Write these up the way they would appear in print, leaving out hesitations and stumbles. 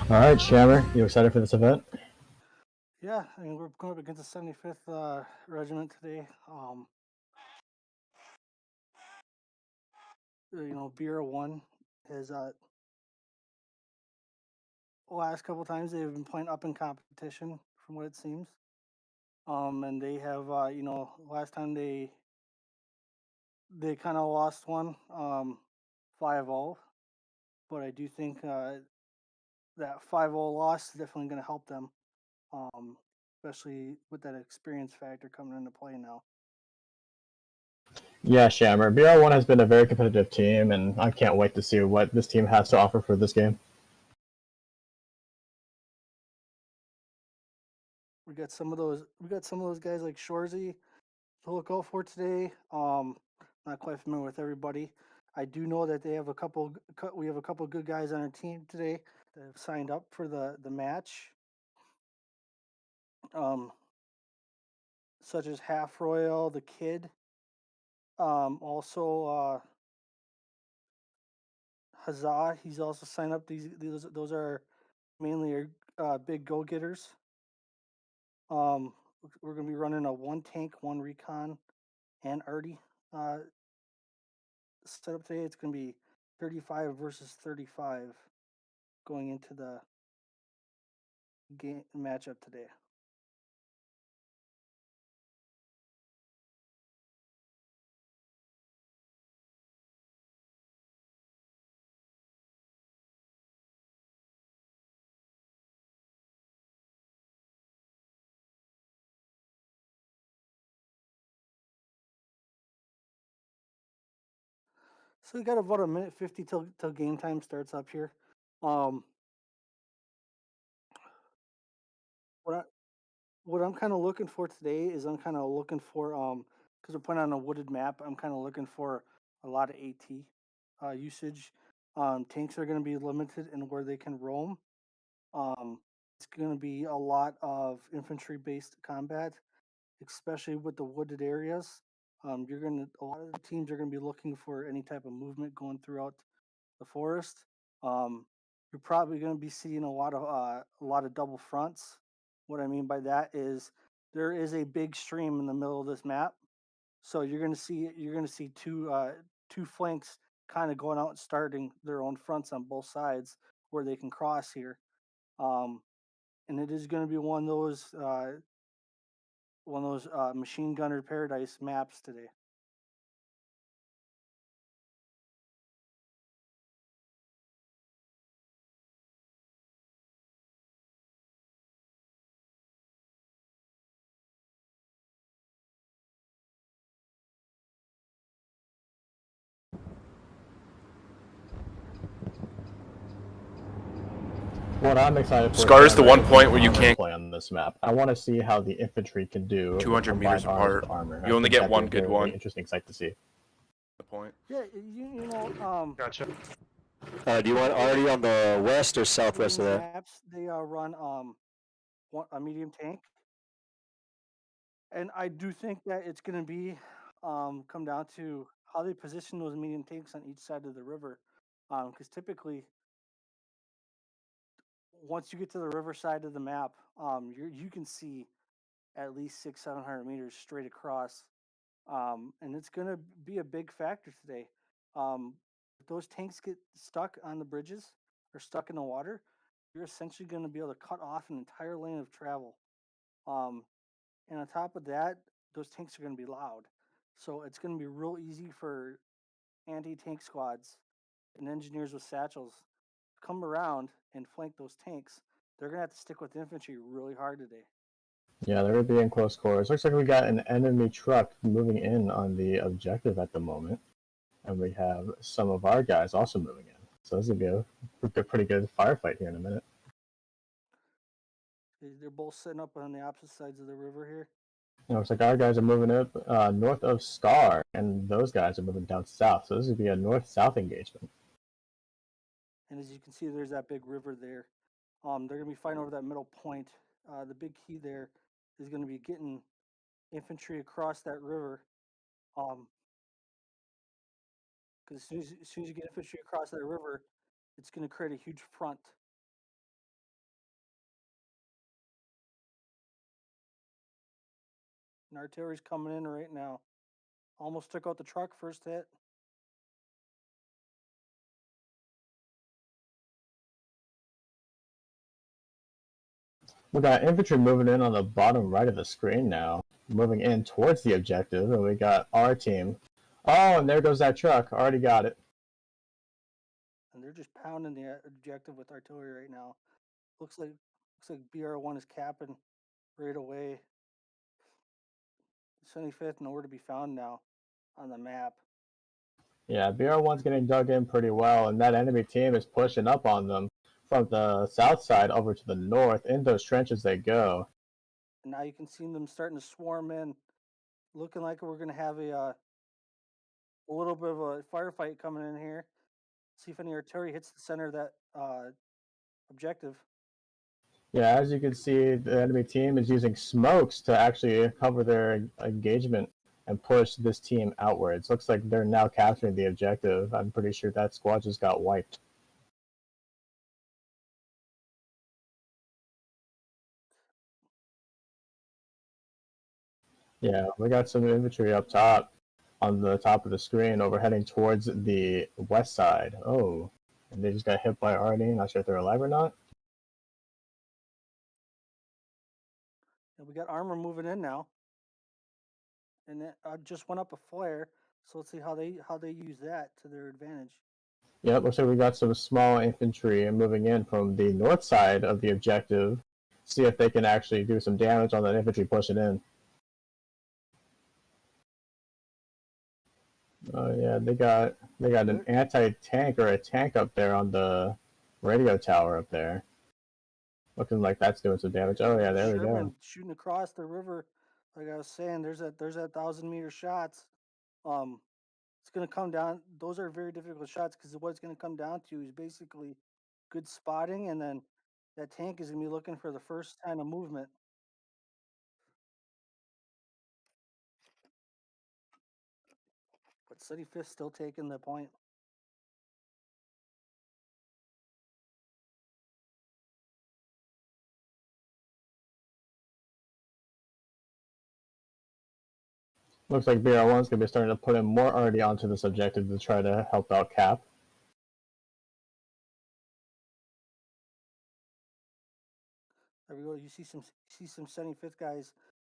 All right, Shammer, you excited for this event? Yeah, I mean we're going up against the 75th Regiment today. BR1 has last couple times they've been playing up in competition from what it seems. And they have last time they kind of lost one 5-0, but I do think that 5-0 loss is definitely going to help them, um, especially with that experience factor coming into play now. Yeah, Shammer. BR1 has been a very competitive team, and I can't wait to see what this team has to offer for this game. We got some of those guys like Shorzy to look out for today. Not quite familiar with everybody. I do know that they have a couple. We have a couple good guys on our team today that have signed up for the match. Um, Such as Half Royal, the Kid. Also Huzzah. He's also signed up. Those are mainly big go getters. Um, we're gonna be running a one tank, one recon, and arty setup today. It's gonna be 35 versus 35 going into the game matchup today. So we got about a minute 50 till game time starts up here. Um, what I, what I'm kind of looking for today is I'm kind of looking for because we're putting on a wooded map. I'm kind of looking for a lot of AT usage. Tanks are going to be limited in where they can roam. Um, it's going to be a lot of infantry based combat, especially with the wooded areas. A lot of the teams are gonna be looking for any type of movement going throughout the forest. Um, you're probably gonna be seeing a lot of double fronts. What I mean by that is there is a big stream in the middle of this map, so you're gonna see two flanks kind of going out and starting their own fronts on both sides where they can cross here. Um, and it is going to be one of those machine gunner paradise maps today. What I'm excited for, Scar is the Shammer, one is the point where you armor can't play on this map. I want to see how the infantry can do with 200 meters combined arms apart. with armor. I You only think get that'd be one a good very, very one. interesting sight to see. The point. Yeah, Gotcha. Do you want already on the west or in southwest of these that? maps they run a medium tank, and I do think that it's going to be come down to how they position those medium tanks on each side of the river, because typically once you get to the river side of the map, you can see at least 600-700 meters straight across. And it's going to be a big factor today. If those tanks get stuck on the bridges or stuck in the water, you're essentially going to be able to cut off an entire lane of travel. Um, and on top of that, those tanks are going to be loud. So it's going to be real easy for anti tank squads and engineers with satchels to come around and flank those tanks. They're going to have to stick with infantry really hard today. Yeah, they're going to be in close quarters. Looks like we got an enemy truck moving in on the objective at the moment, and we have some of our guys also moving in. So this is going to be a pretty good firefight here in a minute. They're both sitting up on the opposite sides of the river here. Looks like our guys are moving up north of Star, and those guys are moving down south. So this would be a north-south engagement. And as you can see, there's that big river there. They're going to be fighting over that middle point. The big key there is going to be getting infantry across that river. Because as soon as you get infantry across that river, it's going to create a huge front. And artillery's coming in right now. Almost took out the truck, first hit. We got infantry moving in on the bottom right of the screen now, moving in towards the objective, and we got our team. Oh, and there goes that truck. Already got it. And they're just pounding the objective with artillery right now. Looks like BR1 is capping right away. 75th nowhere to be found now on the map. Yeah, BR1's getting dug in pretty well, and that enemy team is pushing up on them from the south side over to the north. In those trenches they go. And now you can see them starting to swarm in, looking like we're going to have a little bit of a firefight coming in here. See if any artillery hits the center of that objective. Yeah, as you can see, the enemy team is using smokes to actually cover their engagement and push this team outwards. Looks like they're now capturing the objective. I'm pretty sure that squad just got wiped. Yeah, we got some infantry up top on the top of the screen over heading towards the west side. Oh, and they just got hit by RD. Not sure if they're alive or not. And we got armor moving in now. And it just went up a flare. So let's see how they use that to their advantage. Yep, looks like we got some small infantry moving in from the north side of the objective. See if they can actually do some damage on that infantry pushing in. Oh yeah, they got an anti-tank or a tank up there on the radio tower up there. Looking like that's doing some damage. Oh yeah, there we go. Shooting across the river. Like I was saying, there's that 1,000-meter shots. It's gonna come down. Those are very difficult shots because what it's gonna come down to is basically good spotting, and then that tank is gonna be looking for the first sign of movement. But 75th still taking the point. Looks like BR1's gonna be starting to put in more RD onto this objective to try to help out Cap. There we go. You see some 75th guys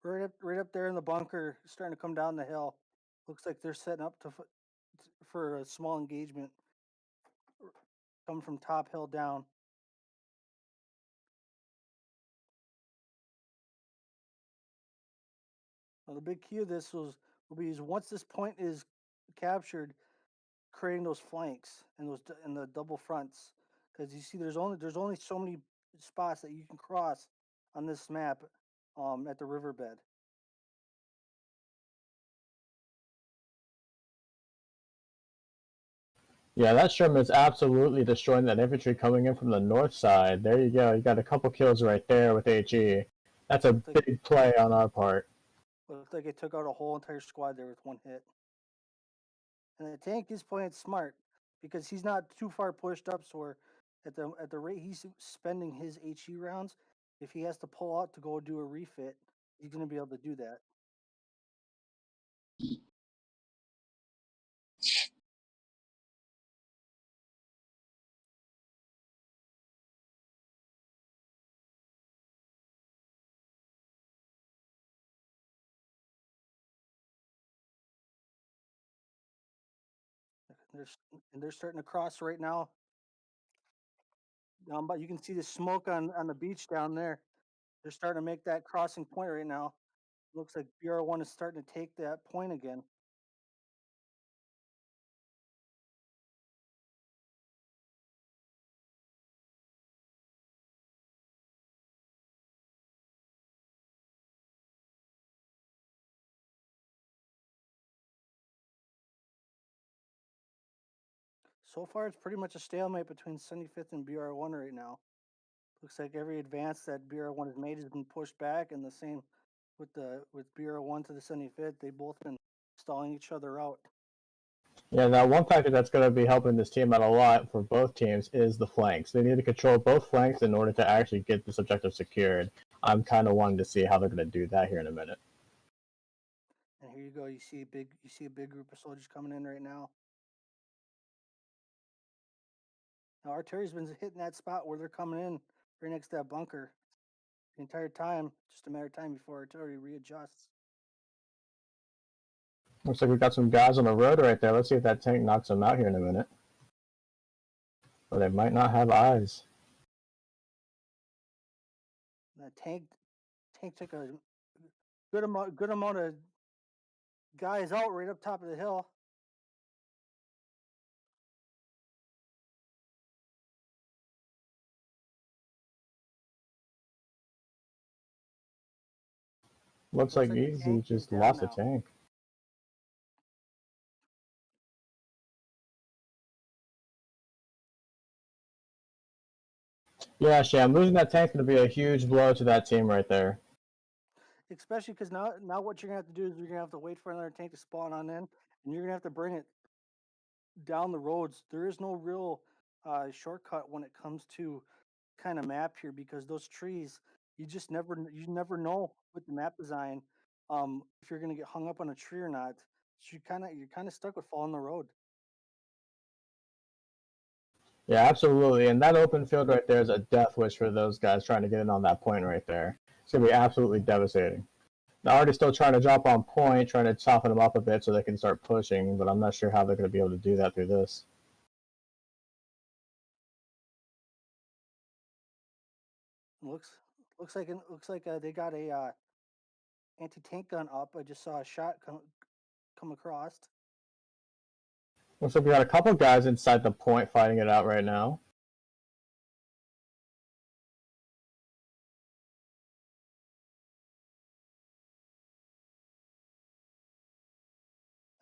right up there in the bunker, starting to come down the hill. Looks like they're setting up for a small engagement coming from top hill down. Now the big key of this will be once this point is captured, creating those flanks and the double fronts, because you see there's only so many spots that you can cross on this map at the riverbed. Yeah, that Sherman is absolutely destroying that infantry coming in from the north side. There you go. You got a couple kills right there with HE. That's a big play on our part. Looked like it took out a whole entire squad there with one hit. And the tank is playing smart because he's not too far pushed up. So at the rate he's spending his HE rounds, if he has to pull out to go do a refit, he's going to be able to do that. They're starting to cross right now. But you can see the smoke on the beach down there. They're starting to make that crossing point right now. Looks like BR1 is starting to take that point again. So far, it's pretty much a stalemate between 75th and BR1 right now. Looks like every advance that BR1 has made has been pushed back, and the same with BR1 to the 75th. They've both been stalling each other out. Yeah, now one factor that's going to be helping this team out a lot for both teams is the flanks. They need to control both flanks in order to actually get this objective secured. I'm kind of wanting to see how they're going to do that here in a minute. Here you go. You see a big group of soldiers coming in right now. Now artillery's been hitting that spot where they're coming in right next to that bunker the entire time. Just a matter of time before artillery readjusts. Looks like we got some guys on the road right there. Let's see if that tank knocks them out here in a minute. Or they might not have eyes. That tank took a good amount of guys out right up top of the hill. Looks like the Easy tank is just down lost a now. tank. Yeah, Sham, losing that tank's going to be a huge blow to that team right there. Especially because now what you're gonna have to do is you're gonna have to wait for another tank to spawn on in, and you're gonna have to bring it down the roads. There is no real shortcut when it comes to kind of map here because those trees, you never know with the map design if you're gonna get hung up on a tree or not. So you're kind of stuck with following the road. Yeah, absolutely. And that open field right there is a death wish for those guys trying to get in on that point right there. It's going to be absolutely devastating. They're already still trying to drop on point, trying to soften them up a bit so they can start pushing, but I'm not sure how they're going to be able to do that through this. Looks like they got a anti-tank gun up. I just saw a shot come across. Looks like we got a couple guys inside the point fighting it out right now.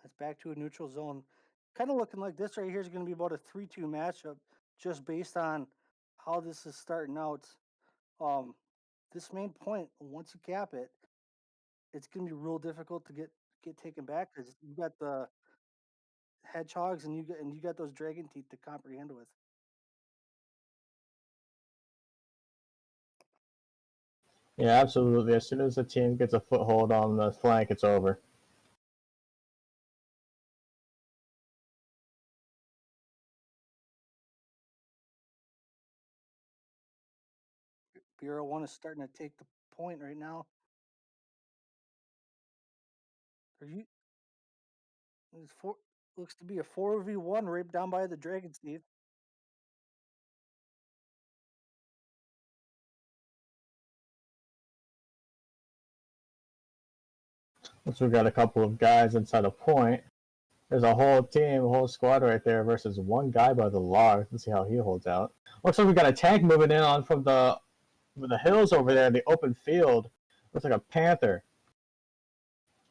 That's back to a neutral zone. Kind of looking like this right here is going to be about a 3-2 matchup just based on how this is starting out. This main point, once you cap it, it's going to be real difficult to get taken back because you got the hedgehogs and you got those dragon teeth to comprehend with. Yeah, absolutely. As soon as the team gets a foothold on the flank, it's over. BR1 is starting to take the point right now. Looks to be a 4v1 right down by the dragon's teeth. Once we got a couple of guys inside a point, there's a whole team, a whole squad right there versus one guy by the log. Let's see how he holds out. Looks like we got a tank moving in on from the hills over there in the open field. Looks like a panther.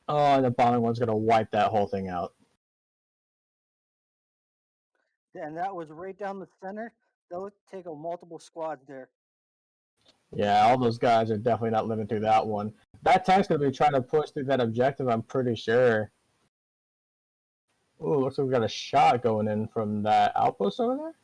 Oh, and the bombing one's gonna wipe that whole thing out. And that was right down the center. They'll take a multiple squads there. Yeah, all those guys are definitely not living through that one. That tank's gonna be trying to push through that objective, I'm pretty sure. Ooh, looks like we got a shot going in from that outpost over there.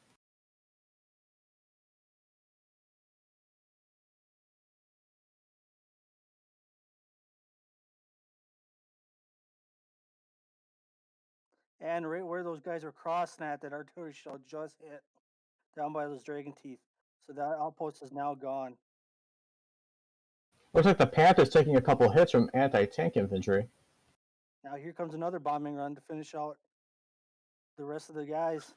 And right where those guys are crossing at, that artillery shell just hit down by those dragon teeth. So that outpost is now gone. Looks like the Panther's taking a couple hits from anti-tank infantry. Now here comes another bombing run to finish out the rest of the guys.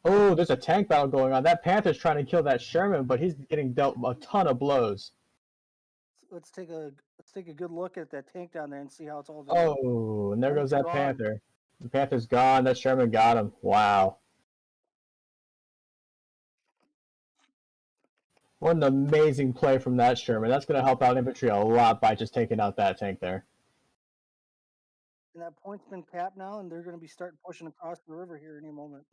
Oh, there's a tank battle going on. That Panther's trying to kill that Sherman, but he's getting dealt a ton of blows. Let's take a good look at that tank down there and see how it's all doing. Oh, and there goes that gone. Panther. The Panther's gone. That Sherman got him. Wow. What an amazing play from that Sherman. That's going to help out infantry a lot by just taking out that tank there. And that point's been capped now, and they're going to be starting pushing across the river here any moment.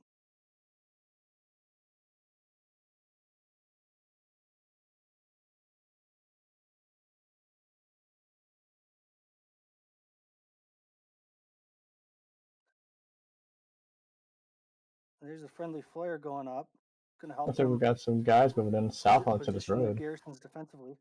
And there's a friendly flare going up. Going to help Looks like them. we've got some guys moving in south onto this position the road. garrisons defensively.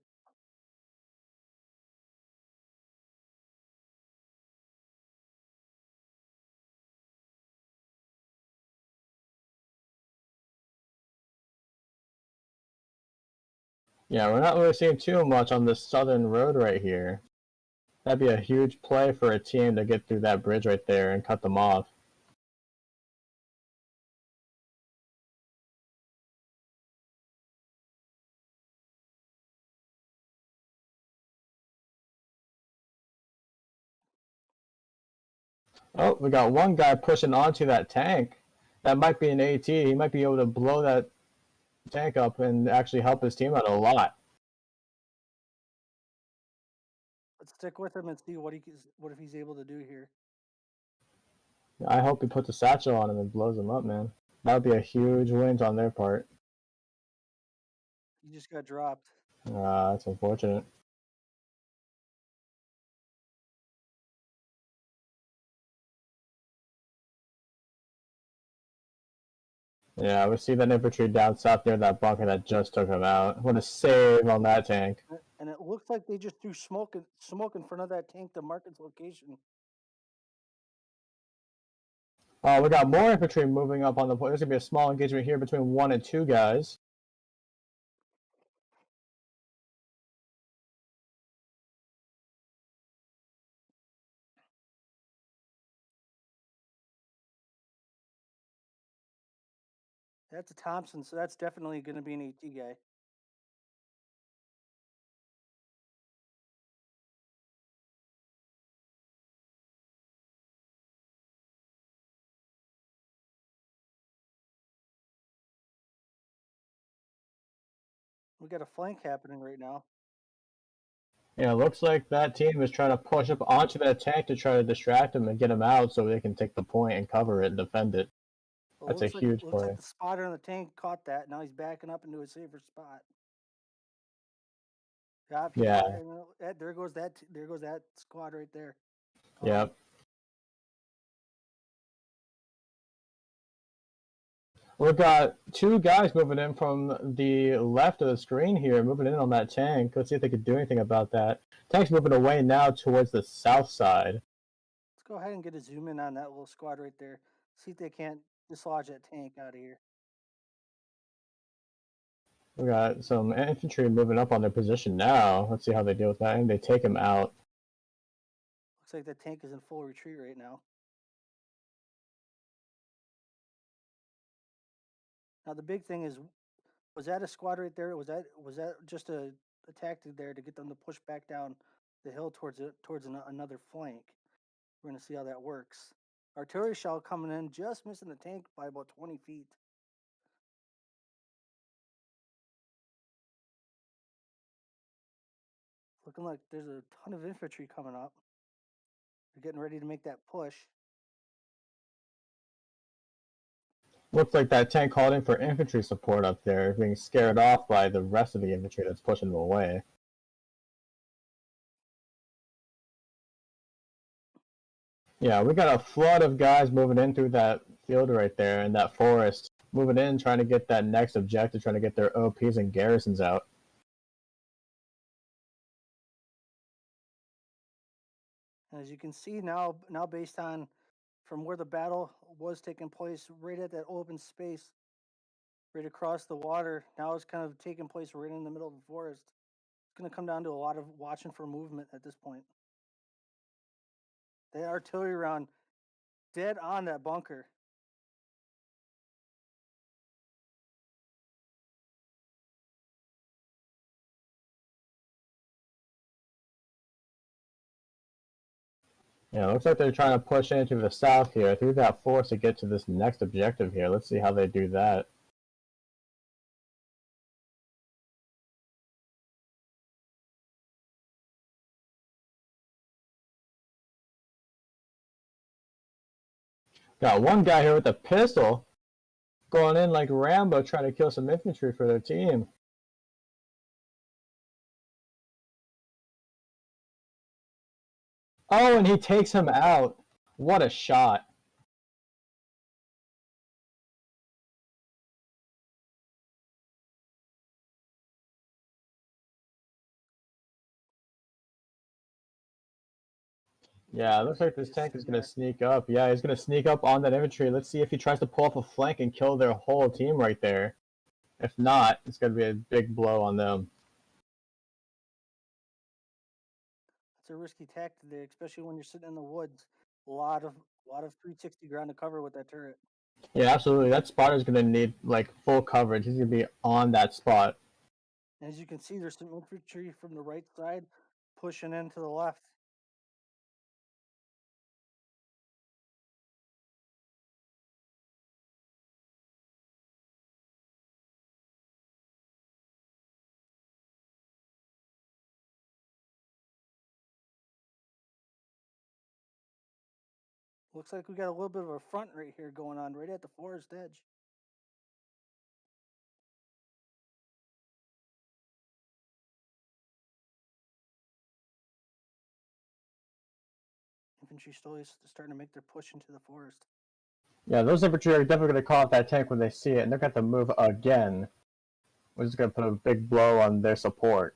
Yeah, we're not really seeing too much on the southern road right here. That'd be a huge play for a team to get through that bridge right there and cut them off. Oh, we got one guy pushing onto that tank. That might be an AT. He might be able to blow that tank up and actually help his team out a lot. Let's stick with him and see what if he's able to do here. I hope he puts a satchel on him and blows him up, man. That would be a huge win on their part. He just got dropped. That's unfortunate. Yeah, we see that infantry down south near that bunker that just took him out. What a save on that tank. And it looks like they just threw smoke in front of that tank to mark its location. Oh, we got more infantry moving up on the point. There's going to be a small engagement here between 1 and 2 guys. That's a Thompson, so that's definitely going to be an AT guy. We got a flank happening right now. Yeah, it looks like that team is trying to push up onto that tank to try to distract him and get him out so they can take the point and cover it and defend it. Well, That's a huge looks play. like the spotter on the tank caught that. Now he's backing up into a safer spot. Yeah. There goes that squad right there. Yep. We've got 2 guys moving in from the left of the screen here, moving in on that tank. Let's see if they can do anything about that. Tank's moving away now towards the south side. Let's go ahead and get a zoom in on that little squad right there. See if they can't dislodge that tank out of here. We got some infantry moving up on their position now. Let's see how they deal with that, and they take him out. Looks like that tank is in full retreat right now. Now the big thing is, was that a squad right there? Was that just a tactic there to get them to push back down the hill towards another flank? We're gonna see how that works. Artillery shell coming in, just missing the tank by about 20 feet. Looking like there's a ton of infantry coming up. They're getting ready to make that push. Looks like that tank called in for infantry support up there, being scared off by the rest of the infantry that's pushing them away. Yeah, we got a flood of guys moving in through that field right there in that forest, moving in, trying to get that next objective, trying to get their OPs and garrisons out. And as you can see now based on from where the battle was taking place, right at that open space, right across the water, now it's kind of taking place right in the middle of the forest. It's going to come down to a lot of watching for movement at this point. The artillery round dead on that bunker. Yeah, looks like they're trying to push into the south here through that forest to get to this next objective here. Let's see how they do that. Got one guy here with a pistol going in like Rambo trying to kill some infantry for their team. Oh, and he takes him out. What a shot. Yeah, it looks like this tank is going to sneak up. Yeah, he's going to sneak up on that infantry. Let's see if he tries to pull up a flank and kill their whole team right there. If not, it's going to be a big blow on them. It's a risky tactic there, especially when you're sitting in the woods. A lot of 360 ground to cover with that turret. Yeah, absolutely. That spot is going to need like full coverage. He's going to be on that spot. And as you can see, there's some infantry from the right side pushing in to the left. Looks like we got a little bit of a front right here going on, right at the forest edge. Infantry slowly starting to make their push into the forest. Yeah, those infantry are definitely going to call out that tank when they see it, and they're going to have to move again, which is going to put a big blow on their support.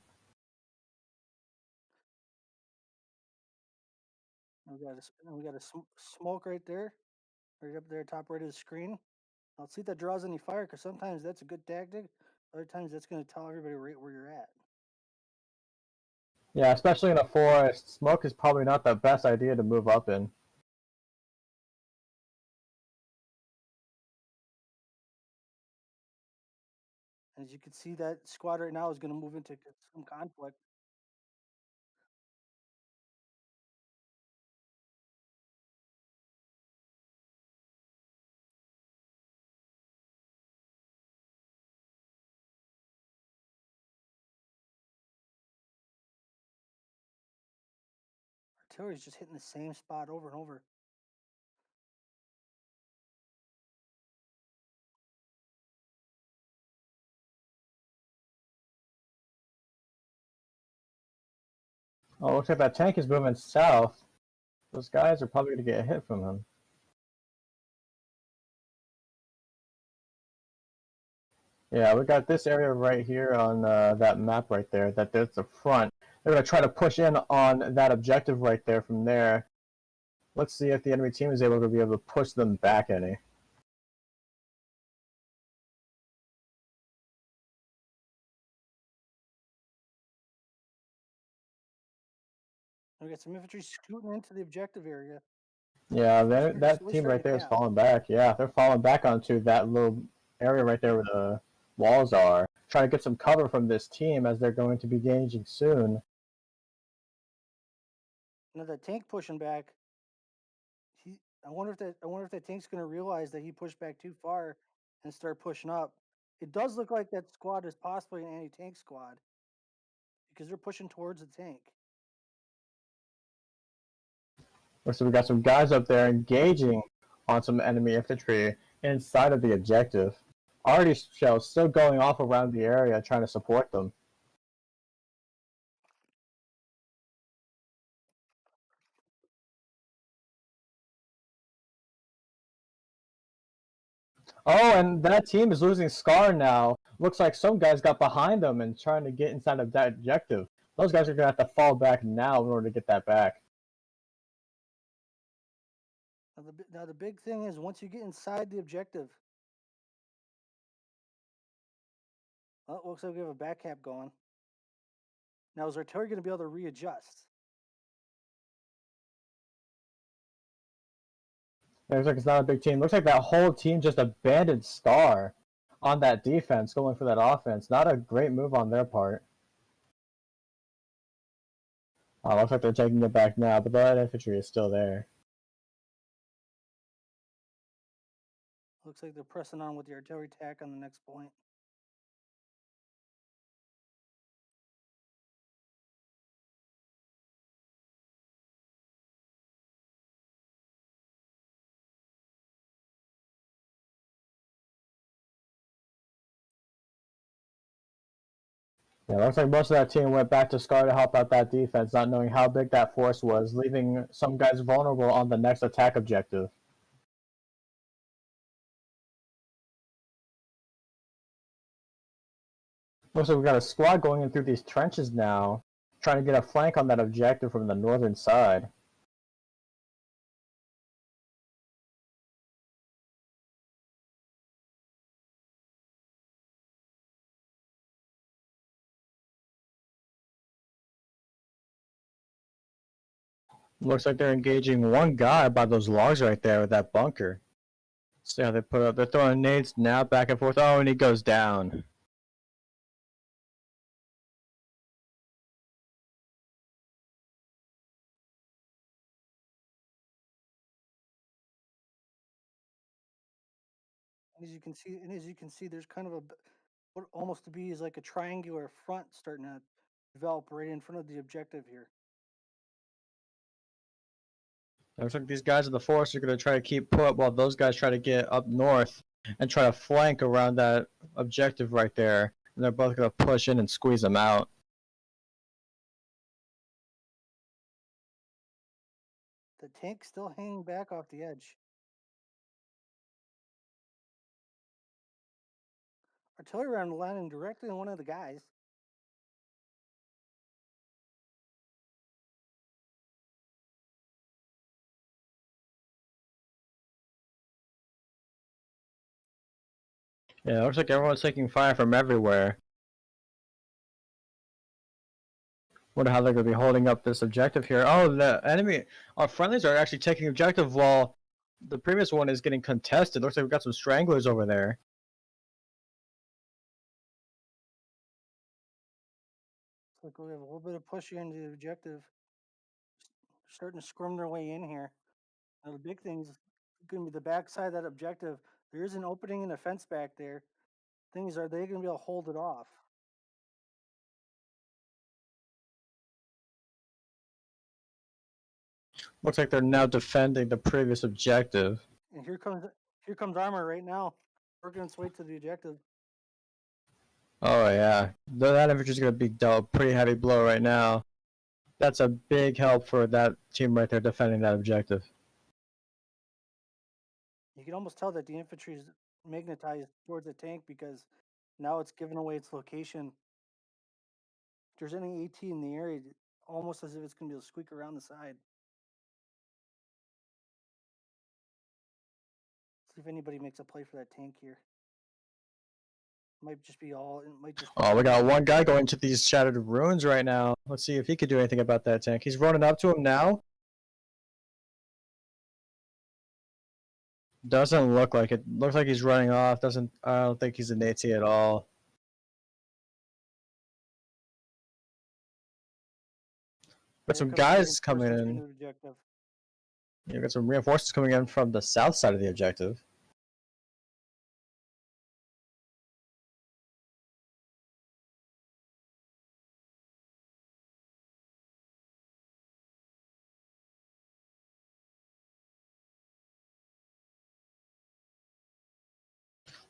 We got a smoke right there, right up there, top right of the screen. I'll see if that draws any fire, because sometimes that's a good tactic. Other times that's going to tell everybody right where you're at. Yeah, especially in a forest, smoke is probably not the best idea to move up in. And as you can see, that squad right now is going to move into some conflict. Artillery's just hitting the same spot over and over. Oh, looks like that tank is moving south. Those guys are probably going to get a hit from him. Yeah, we got this area right here on that map right there. That's the front. They're going to try to push in on that objective right there from there. Let's see if the enemy team is able to push them back any. We got some infantry scooting into the objective area. Yeah, that We're team right starting to there is cap. falling back. Yeah, they're falling back onto that little area right there where the walls are. Trying to get some cover from this team as they're going to be engaging soon. Now that tank pushing back, I wonder if that tank's going to realize that he pushed back too far and start pushing up. It does look like that squad is possibly an anti-tank squad because they're pushing towards the tank. So we got some guys up there engaging on some enemy infantry inside of the objective. Already shells still going off around the area trying to support them. Oh, and that team is losing Scar now. Looks like some guys got behind them and trying to get inside of that objective. Those guys are going to have to fall back now in order to get that back. Now the big thing is once you get inside the objective, well, it looks like we have a back cap going. Now is artillery going to be able to readjust? It looks like it's not a big team. Looks like that whole team just abandoned Scar on that defense, going for that offense. Not a great move on their part. Looks like they're taking it back now, but that infantry is still there. Looks like they're pressing on with the artillery attack on the next point. Yeah, looks like most of that team went back to Scar to help out that defense, not knowing how big that force was, leaving some guys vulnerable on the next attack objective. Looks like we got a squad going in through these trenches now, trying to get a flank on that objective from the northern side. Looks like they're engaging one guy by those logs right there with that bunker. See how they put up. They're throwing nades now back and forth. Oh, and he goes down. And as you can see, there's kind of what almost to be is like a triangular front starting to develop right in front of the objective here. Looks like these guys in the forest are going to try to keep put while those guys try to get up north and try to flank around that objective right there. And they're both going to push in and squeeze them out. The tank's still hanging back off the edge. Artillery round landing directly on one of the guys. Yeah, it looks like everyone's taking fire from everywhere. Wonder how they're going to be holding up this objective here. Oh, the enemy, our friendlies are actually taking objective while the previous one is getting contested. Looks like we've got some stranglers over there. Looks like we have a little bit of push here into the objective. Starting to scrum their way in here. Now the big thing's going to be the backside of that objective. There is an opening in the fence back there. Things are they going to be able to hold it off? Looks like they're now defending the previous objective. And here comes armor right now, working its way to the objective. Oh yeah, that infantry's going to be dealt a pretty heavy blow right now. That's a big help for that team right there defending that objective. You can almost tell that the infantry is magnetized towards the tank because now it's giving away its location. If there's any AT in the area, almost as if it's going to be able to squeak around the side. See if anybody makes a play for that tank here. Might just be all. It might just. Oh, we got one guy going to these shattered ruins right now. Let's see if he could do anything about that tank. He's running up to him now. Doesn't look like it. Looks like he's running off. Doesn't. I don't think he's an AT at all. Got some guys coming in. Yeah, got some reinforcements coming in from the south side of the objective.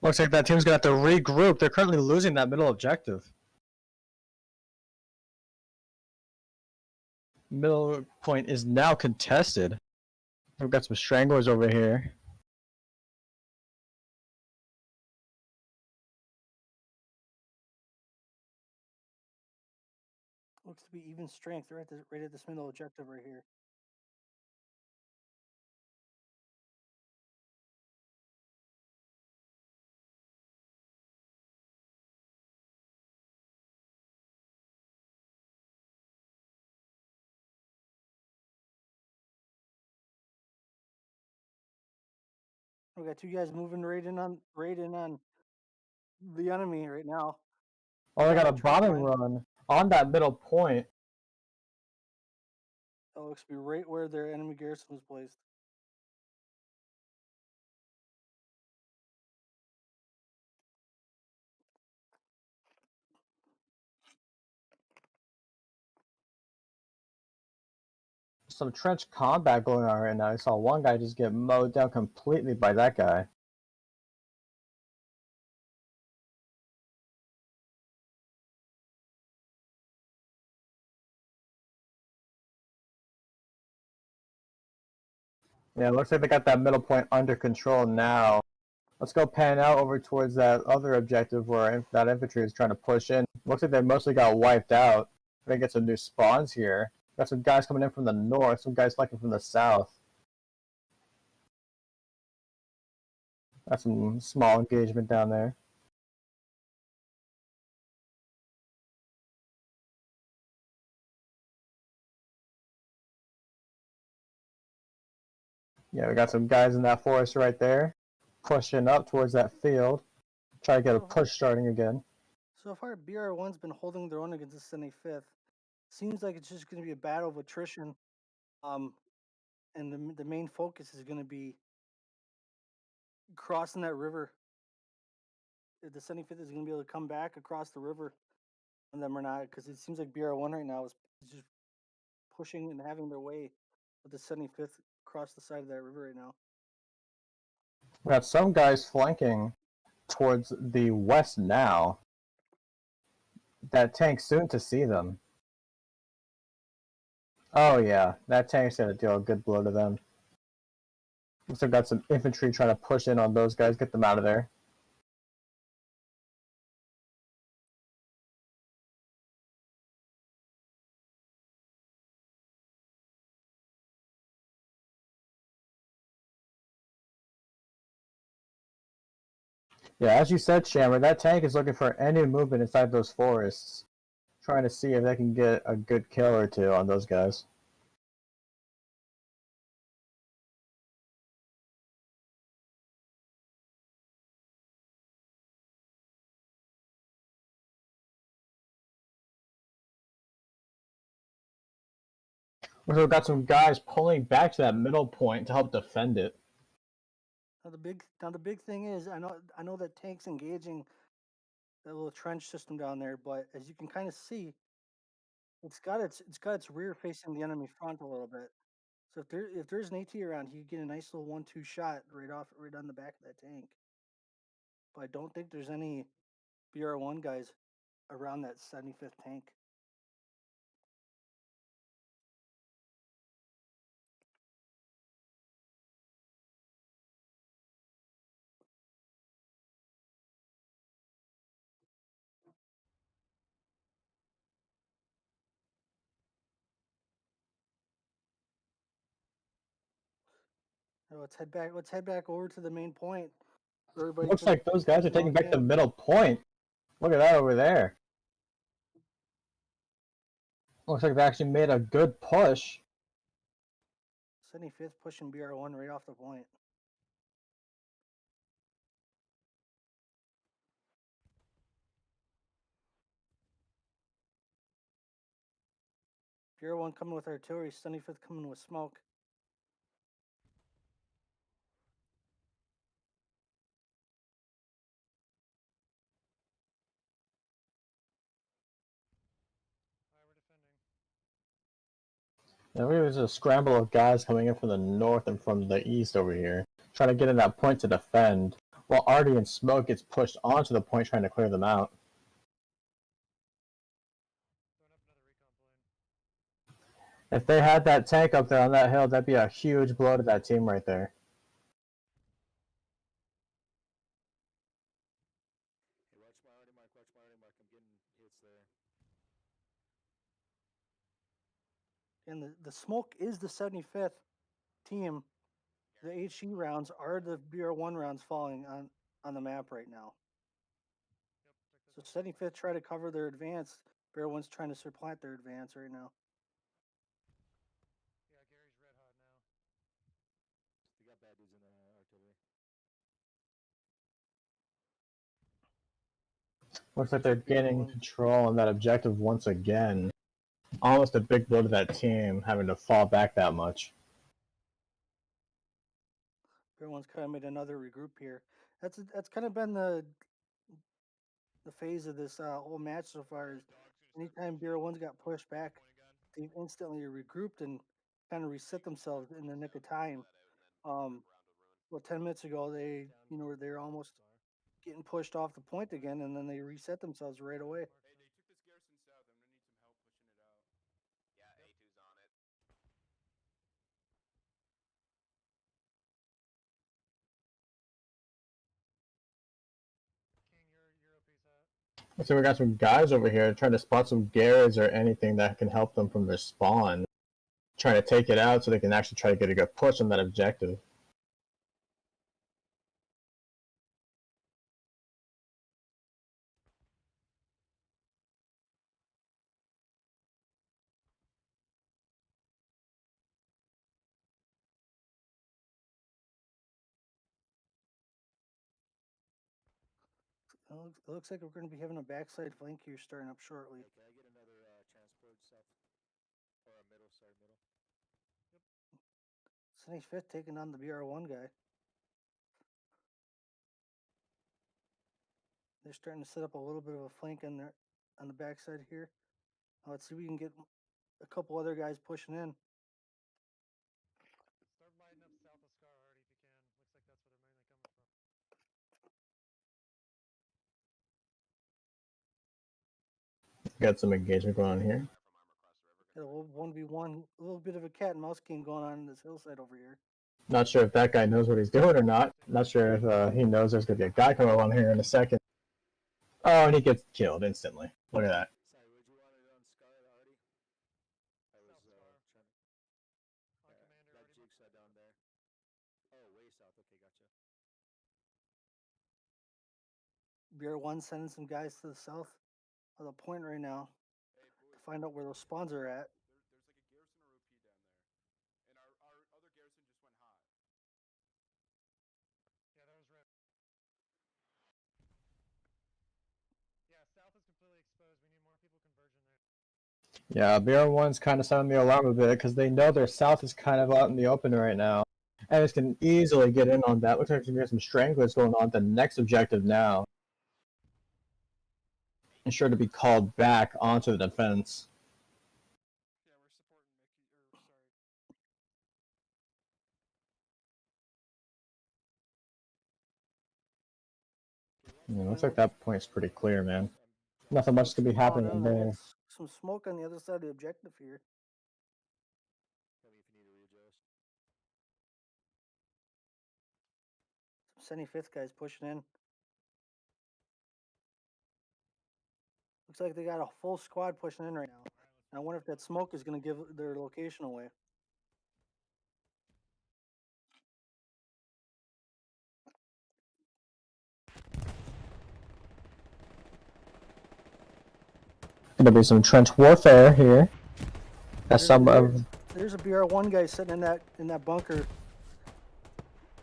Looks like that team's gonna have to regroup. They're currently losing that middle objective. Middle point is now contested. We've got some stranglers over here. Looks to be even strength right at this middle objective right here. We got two guys moving right in on the enemy right now. Oh, they got a Trench bombing line. run on that middle point. That looks to be right where their enemy garrison was placed. Some trench combat going on right now. I saw one guy just get mowed down completely by that guy. Yeah, it looks like they got that middle point under control now. Let's go pan out over towards that other objective where that infantry is trying to push in. Looks like they mostly got wiped out. We're gonna get some new spawns here. Got some guys coming in from the north, some guys flanking from the south. Got some small engagement down there. Yeah, we got some guys in that forest right there, pushing up towards that field. Try to get a push starting again. So far, BR1's been holding their own against the 75th. Seems like it's just going to be a battle of attrition. And the main focus is going to be crossing that river. If the 75th is going to be able to come back across the river, and them or not, because it seems like BR1 right now is just pushing and having their way with the 75th across the side of that river right now. We got some guys flanking towards the west now. That tank's soon to see them. Oh yeah, that tank's gonna deal a good blow to them. Looks like got some infantry trying to push in on those guys, get them out of there. Yeah, as you said, Shammer, that tank is looking for any movement inside those forests, trying to see if they can get a good kill or two on those guys. We've got some guys pulling back to that middle point to help defend it. Now the big thing is I know that tank's engaging that little trench system down there, but as you can kind of see, it's got its rear facing the enemy front a little bit. So if there's an AT around, you get a nice little 1-2 shot right on the back of that tank. But I don't think there's any BR1 guys around that 75th tank. Let's head back. Let's head back over to the main point. Everybody's Looks like those guys are taking back the middle point. Look at that over there. Looks like they actually made a good push. 75th pushing BR1 right off the point. BR1 coming with artillery, 75th coming with smoke. Yeah, there's a scramble of guys coming in from the north and from the east over here, trying to get in that point to defend, while Artie and Smoke gets pushed onto the point trying to clear them out. If they had that tank up there on that hill, that'd be a huge blow to that team right there. Hey, watch my already mark, watch my already mark. I'm getting hits there. And the smoke is the 75th team. The HE rounds are the BR1 rounds falling on the map right now. So 75th try to cover their advance. BR1's trying to supplant their advance right now. Yeah, Gary's red hot now. They got bad dudes in the artillery. Looks like they're gaining control on that objective once again. Almost a big blow to that team, having to fall back that much. Everyone's kind of made another regroup here. That's kind of been the phase of this whole match so far. Is anytime BR1's got pushed back, they've instantly regrouped and kind of reset themselves in the nick of time. Well, 10 minutes ago they're almost getting pushed off the point again, and then they reset themselves right away. Hey, they took this garrison south. I'm gonna need some help pushing it out. Yeah, A2's on it. King, your OP's hot. So we got some guys over here trying to spot some Garrets or anything that can help them from their spawn. Trying to take it out so they can actually try to get a good push on that objective. It looks like we're going to be having a backside flank here starting up shortly. Hey, can I get another transport south? Or a middle, sorry, middle. 75th taking on the BR1 guy. They're starting to set up a little bit of a flank on the backside here. Let's see if we can get a couple other guys pushing in. Start lighting up south of Scar already if you can. Looks like that's where they're mainly coming from. Got some engagement going on here. Got a little 1v1, a little bit of a cat and mouse game going on this hillside over here. Not sure if that guy knows what he's doing or not. Not sure if he knows there's gonna be a guy coming along here in a second. Oh, and he gets killed instantly. Look at that. Sorry, would you want it on Scar already? I was South Scar. trying to. On Commander That already. jigsaw down there. Oh, way south. Okay, gotcha. BR1 sending some guys to the south of the point right now Hey, boys, to find out where those spawns are at. there's like a garrison or OP down there. And our other garrison just went hot. Yeah, that was red. Yeah, south is completely exposed. We need more people converging there. Yeah, BR1's kind of sounding the alarm a bit because they know their south is kind of out in the open right now. And it can easily get in on that. Looks like there's gonna be some stranglers going on at the next objective now. Ensure to be called back onto the defense. Yeah, we're supporting Mickey, or sorry. Yeah, looks like that point's pretty clear, man. Nothing much to be happening Oh, there. that's some smoke on the other side of the objective here. Tell me if you need to readjust. Some 75th guys pushing in. Looks like they got a full squad pushing in right now. I wonder if that smoke is going to give their location away. Gonna be some trench warfare here. As some of There's a BR1 guy sitting in that bunker,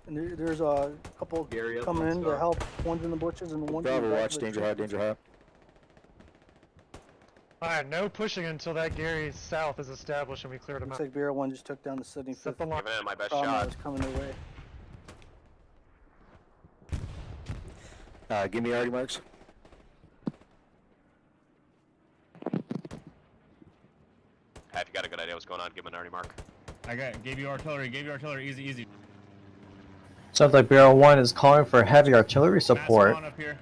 and there's a couple Gary, up coming on in to Scar. help. One's in the bushes and one's in the Bravo, back watch, of the danger tree. hot, danger hot. Alright, no pushing until that Gary south is established and we cleared him Looks out. like BR1 just took down the Set 75th the line. Giving it my best bomb that shot. was coming their way. Give me already marks. Hey, if you got a good idea what's going on, give me an already mark. Gave you artillery, easy, easy. sounds like BR1 is calling for heavy artillery support. Massive on up here.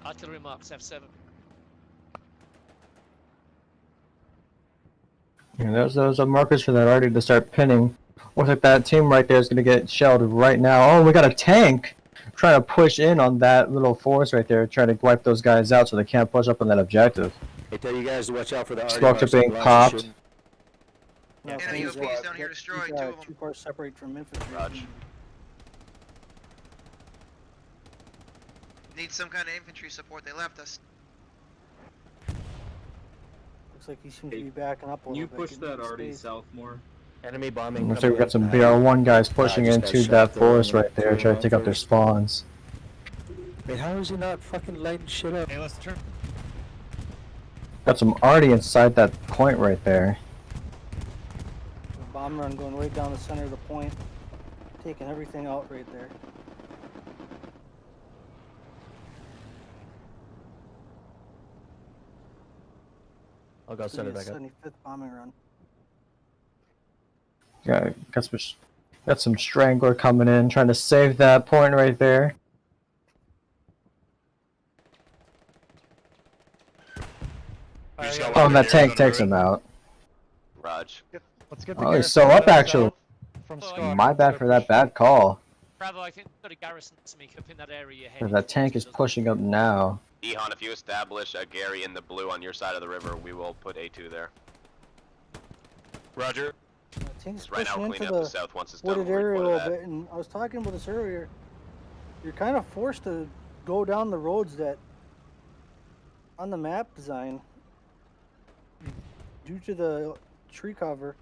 Artillery marks F7. And those are markers for that already to start pinning. Looks like that team right there is going to get shelled right now. Oh, we got a tank trying to push in on that little force right there, trying to wipe those guys out so they can't push up on that objective. I tell you guys to watch out for the already Smokes are marks on being Blanche popped. shooting. No, Yeah, things EOP's that- down here that destroyed, keep, two of 'em. Too far separate from infantry. Raj. Need some kind of infantry support. They left us. Looks like he seems to be backing up a Can little you bit. push getting that some already space. south more? Enemy bombing. Looks like we got some BR1 guys pushing just got into shot that there forest on the right there, trying to take out their first. spawns. Wait, how is he not fucking lighting shit up? Hey, let's turn. Got some already inside that point right there. The bomb run going right down the center of the point, taking everything out right there. I'll go Could be a 75th bombing run. Yeah, got some strangler coming in, trying to save that point right there. Oh, and that tank takes him out. Raj. Let's get the Oh, he's garrison still up, to the actually. south From Scar. My bad for that bad call. Bravo, I think we've got a garrison to make up in that area. That tank is pushing up now. Ehan, if you establish a Gary in the blue on your side of the river, we will put A2 there. Roger. Tank's Right now, pushing we're into cleaning up the the south once it's done. wooded We'll area a report little that. bit, and I was talking about this earlier. You're kind of forced to go down the roads that on the map design due to the tree cover.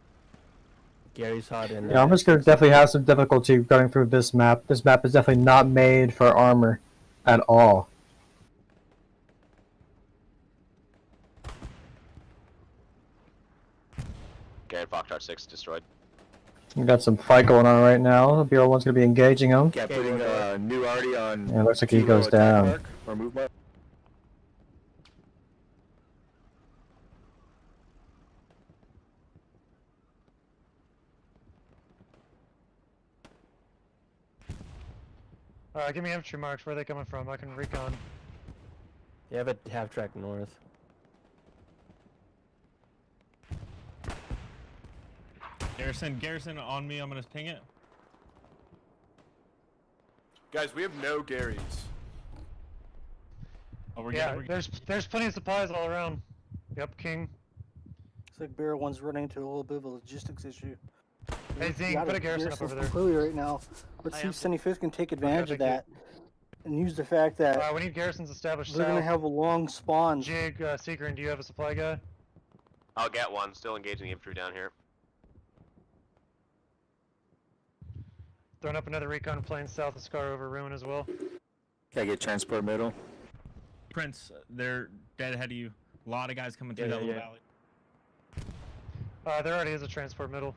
Gary's hot in. Yeah, I'm just gonna definitely have some difficulty going through this map. This map is definitely not made for armor. at all. Gary Foxtrot 6 destroyed. We got some fight going on right now. BR1's going to be engaging him. Yeah, putting new arty on. Yeah, it looks like he kilo goes attack down. mark or move mark. Alright, give me infantry marks. Where are they coming from? I can recon. You have a half track north. Garrison on me. I'm gonna ping it. Guys, we have no Garys. Oh, we're Yeah, getting, there's plenty of supplies all around. Yep, King. Looks like BR1's running into a little bit of a logistics issue. Hey, Zing, put a garrison up over there. Completely right now. Let's see if 75th can take advantage of that and use the fact that We need garrisons established they're going to south. have a long spawn. Jig, Seekrin, do you have a supply guy? I'll get one. Still engaging the infantry down here. Throwing up another recon plane south of Scar over Ruin as well. Can I get transport middle? Prince, they're dead ahead of you. A lot of guys coming through that little valley. There already is a transport middle.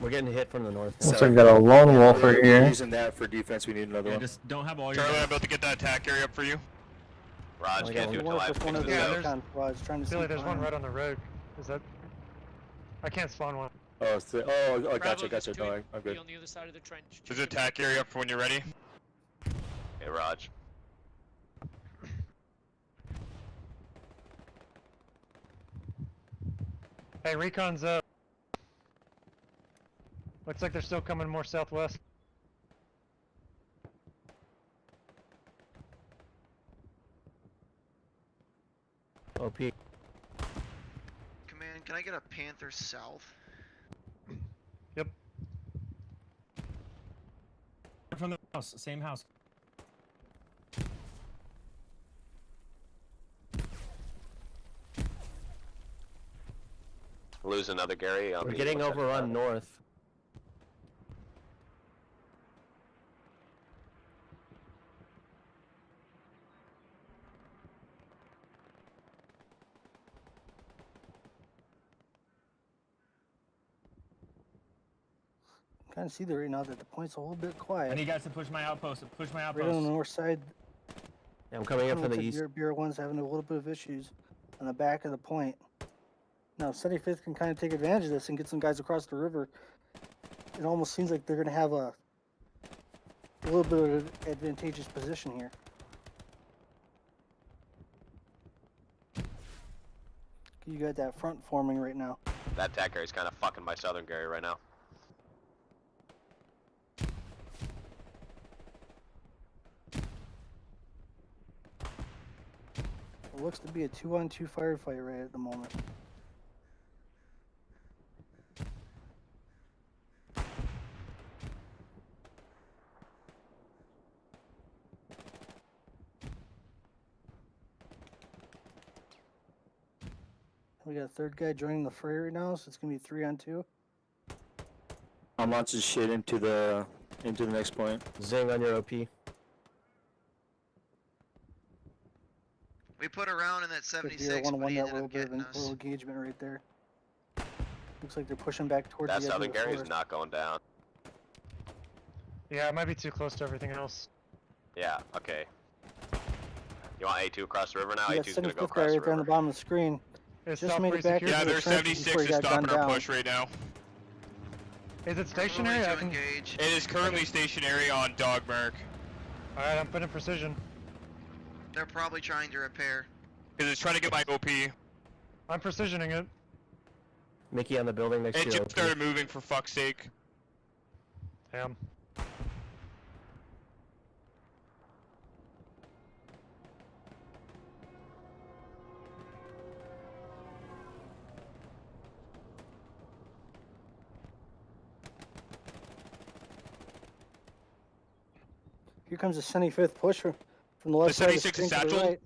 We're getting hit from the north. Looks like we got a lone wolf right We're here. using that for defense. We need another Yeah, one. just don't have all your. Charlie, I'm about to get that attack area up for you. Raj, Oh, can't do it till I have One of the Yeah, fixed there's- recon squads trying to Billy, see there's one behind. right on the road. Is that... I can't spawn one. Oh, Bravo, gotcha. there's No, two I'm be good. on the other side of the trench. There's an attack area up for when you're ready. Hey, Raj. Hey, recon's up. Looks like they're still coming more southwest. OP. Command, can I get a Panther south? Yep. From the house, same house. Lose another Gary. We're getting overrun north. Kind of see there right now that the point's a little bit I quiet. need guys to push my outpost. Push my Right outpost. on the north side, Yeah, I'm coming up from looks the like east. BR1's having a little bit of issues on the back of the point. Now, 75th can kind of take advantage of this and get some guys across the river. It almost seems like they're going to have a little bit of an advantageous position here. You got that front forming right now. That attack Gary's kind of fucking my southern Gary right now. It looks to be a 2-on-2 firefight right at the moment. We got a third guy joining the fray right now, so it's gonna be 3-on-2. I'm launching shit into the next point. Zing on your OP. We put around in that Looks like 76, BR1 but won he that ended little up bit of getting little us. engagement right there. Looks like they're pushing back towards That the edge of southern the Gary is forest. not going down. Yeah, it might be too close to everything else. Yeah, okay. You want A2 across the river now? You got A2's gonna go 75th guy across the right there on the river. bottom of the screen. Is Just South made it pretty back secure? into Yeah, the their trenches 76 before he is got stopping gunned our down. push right now. Is it We're stationary? moving I to can... engage. It is currently stationary on Dogmark. Alright, I'm putting precision. They're probably trying to repair. Because it's trying to get my OP. I'm precisioning it. Mickey on the building next It to your just OP. started moving, for fuck's sake. Damn. Here comes the 75th push from the left side of the 76 screen is to the satchel? right.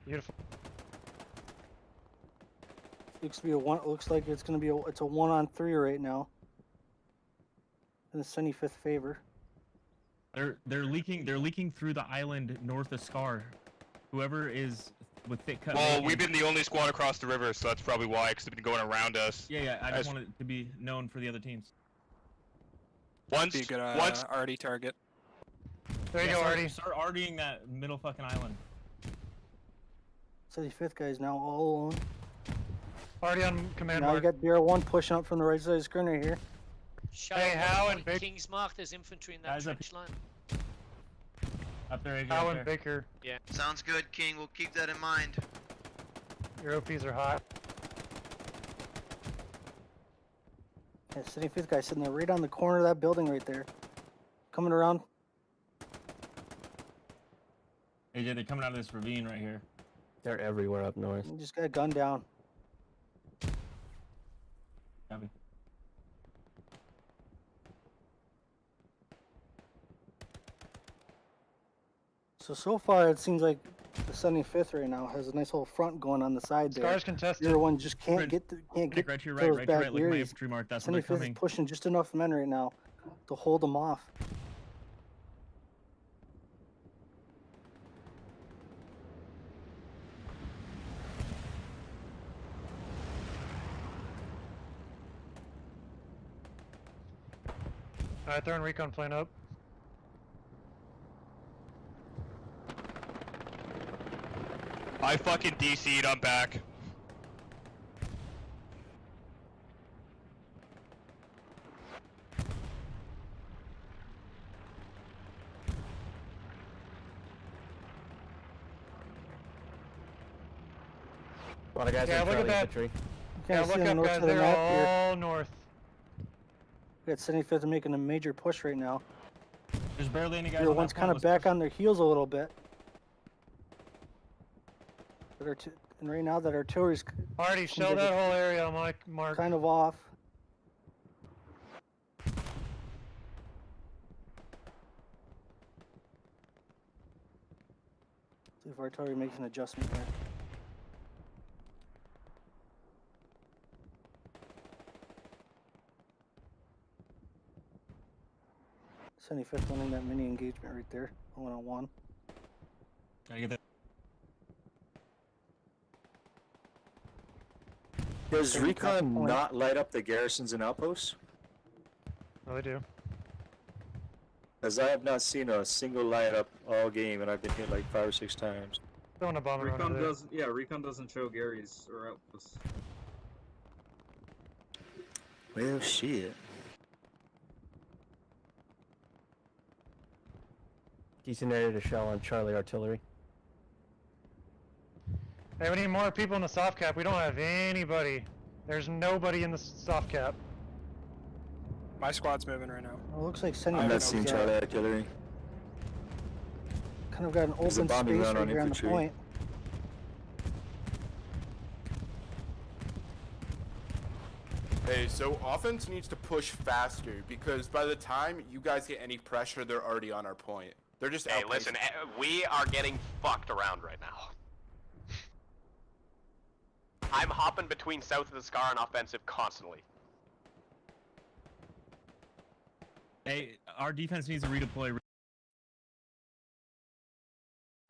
Beautiful. Looks to be a one. Looks like it's gonna be it's a 1-on-3 right now. In the 75th favor. They're leaking through the island north of Scar. Whoever is with thick cut. Well, bacon- we've been the only squad across the river, so that's probably why, because they've been going around us. Yeah. I just as- want it to be known for the other teams. Once, Be a good once, arty target. There you Yeah, go, start, Artie. Start artying that middle fucking island. 75th guy is now all alone. Already on command Now you mark. got BR1 pushing up from the right side of the screen right here. Shadow Hey, Howe One and Vic- King's Mark, there's infantry in that Guys up trench line. Up there, AJ, Howe up and there. Baker. Sounds good, King. We'll keep that in mind. Your OPs are hot. Yeah, 75th guy sitting there right on the corner of that building right there. Coming around. AJ, they're coming out of this ravine right here. They're everywhere up north. He just got gunned down. Copy. So far it seems like the 75th right now has a nice little front going on the side there. Scars contested. BR1 just can't Fred, get Nick, get right to your to right, those right to your back right. Look at my areas. infantry mark. That's where they're 75th is coming. pushing just enough men right now to hold them off. Alright, throwing recon plane up. I fucking DC'd, I'm back. A lot of guys Yeah, in look at Charlie that. infantry. You Yeah, can't see look on up, the north guys. side of the They're map here. all north. We got 75th making a major push right now. There's barely any guys. BR1's on that kind of point. back on their heels a little bit. And right now that artillery's Already shell that whole area on my mark. kind of off. See if artillery makes an adjustment here. '75th winning that mini engagement right there, 1-on-1. Gotta get that. Does Okay, recon that's the point. not light up the garrisons and outposts? Oh, they do. Because I have not seen a single light up all game, and I've been hit like 5 or 6 times. Throwing a bomb around Recon there. doesn't. Yeah, recon doesn't show Gary's or outposts. Well, shit. Decent area to shell on Charlie artillery. Hey, we need more people in the soft cap. We don't have anybody. There's nobody in the soft cap. My squad's moving right now. Well, it looks like I'm not 75th seeing is, Charlie artillery. kind of got an There's a open bombing space run right on here on the infantry. point. Hey, so offense needs to push faster because by the time you guys get any pressure, they're already on our point. They're just Hey, outpacing. listen, we are getting fucked around right now. I'm hopping between south of the Scar and offensive constantly. Hey, our defense needs to redeploy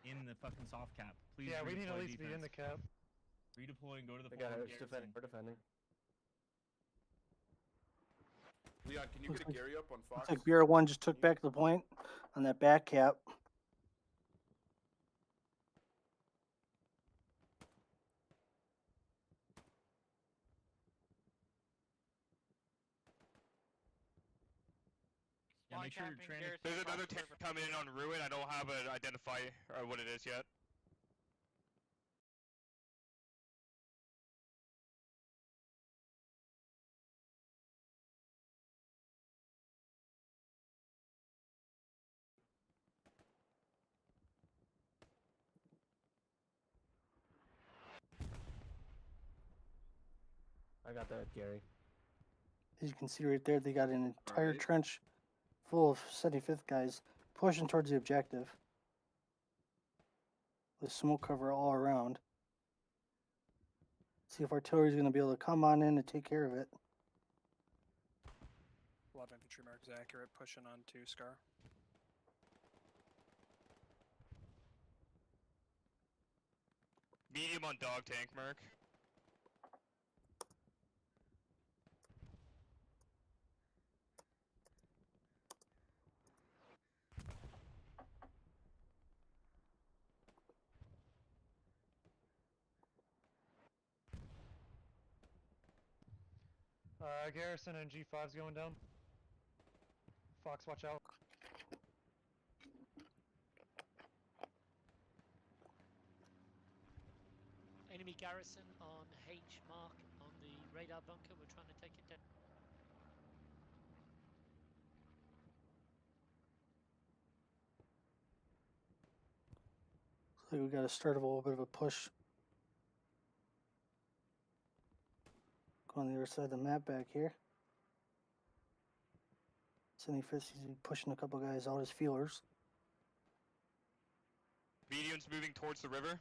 in the fucking soft cap. Please. Yeah, we need to redeploy at least be in defense. the cap. Redeploy and go to the. They got forward it. It's garrison. defending. We're defending. Leon, can you Looks get a like- Gary up on Fox? Looks like BR1 just took back the point on that back cap. Yeah, make sure capping training. garrison There's across another the tank river. coming in on Ruin. I don't have an identify or what it is yet. I got that, Gary. As you can see right there, they got an entire Alright. trench full of 75th guys pushing towards the objective. With smoke cover all around. See if artillery's going to be able to come on in and take care of it. A lot of infantry marks accurate, pushing on to Scar. Medium on dog tank, Merc. Garrison and G5's going down. Fox, watch out. Enemy garrison on H mark on the radar bunker. We're trying to take it down. So we got to start a little bit of a push. Go on the other side of the map back here. 75th, he's pushing a couple guys out as feelers. Medium's moving towards the river.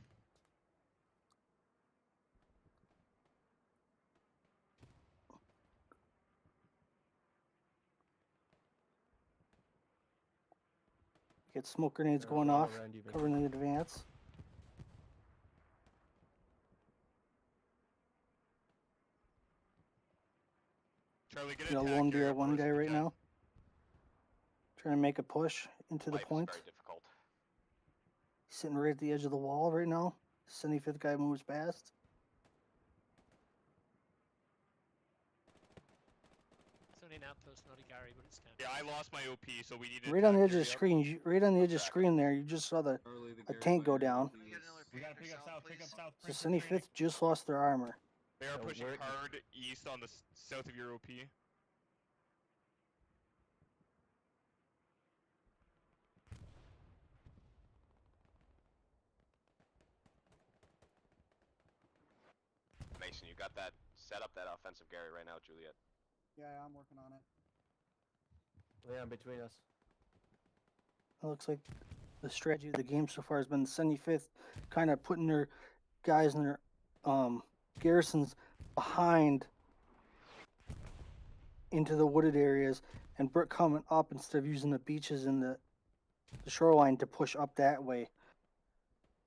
Get smoke grenades They're going all off, around you, Vicky. covering the advance. Charlie, get Got a lone BR1 guy right now. Trying to make a push into the Life point. is very difficult. He's sitting right at the edge of the wall right now. 75th guy moves past. It's only an outpost, not a Gary, but it's down. Yeah, I lost my OP, so we need to. Right on the edge of the screen. Right on the edge of the screen there. You just saw a tank go down. We gotta pick up south, pick up south. So 75th just lost their armor. They are So pushing we're- hard east on the south of your OP. Mason, you got that set up, that offensive Gary right now, Juliet. Yeah, I'm working on it. Leon, between us. It looks like the strategy of the game so far has been the 75th kind of putting their guys in their garrisons behind into the wooded areas and Brick coming up instead of using the beaches and the shoreline to push up that way.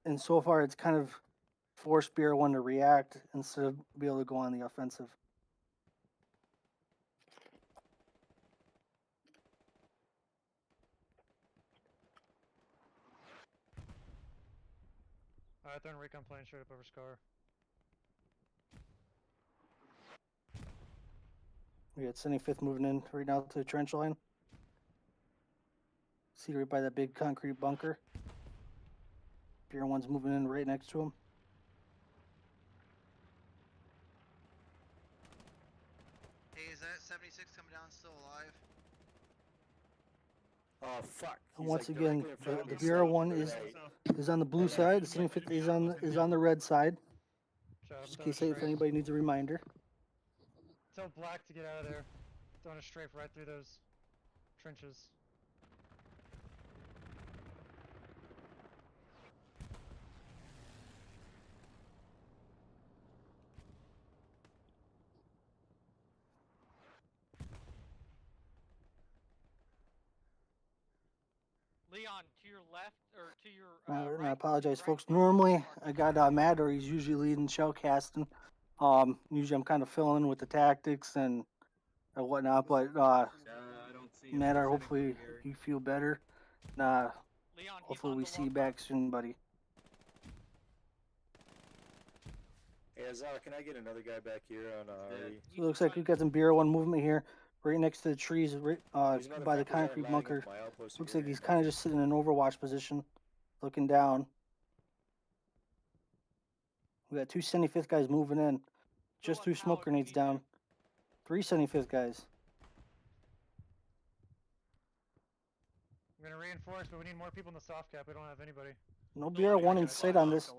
And so far it's kind of forced BR1 to react instead of be able to go on the offensive. Alright, they're in recon plane straight up over Scar. We got 75th moving in right now to the trench line. See right by that big concrete bunker. BR1's moving in right next to him. Hey, is that 76 coming down still alive? Oh fuck. And He's, once like, again, directly in front of the me, BR1 so- is Right. is on the blue side. The 75th is on the red side. Shot Just in him, case throw if straight. anybody needs a reminder. Tell Black to get out of there. Throwing a strafe right through those trenches. Leon, to your left or to your And I right, apologize, right folks. is Normally, marked. I got Matt, or he's usually leading shell casting. Usually I'm kind of filling in with the tactics and whatnot. But I don't see Matt, anything hopefully from Gary. you feel better. Leon, he's Hopefully on we the see you log back soon, buddy. Hey, Azar, can I get another guy back here on Artie? So it looks like we've got some BR1 movement here, right next to the trees, right, These by the motherfuckers aren't concrete lining bunker. up my outpost Looks here. like he's kind of just sitting in an overwatch position, looking down. We got two 75th guys moving in. Just threw smoke grenades down. 3 75th guys. I'm gonna reinforce, but we need more people in the soft cap. We don't have anybody. No BR1 in sight on this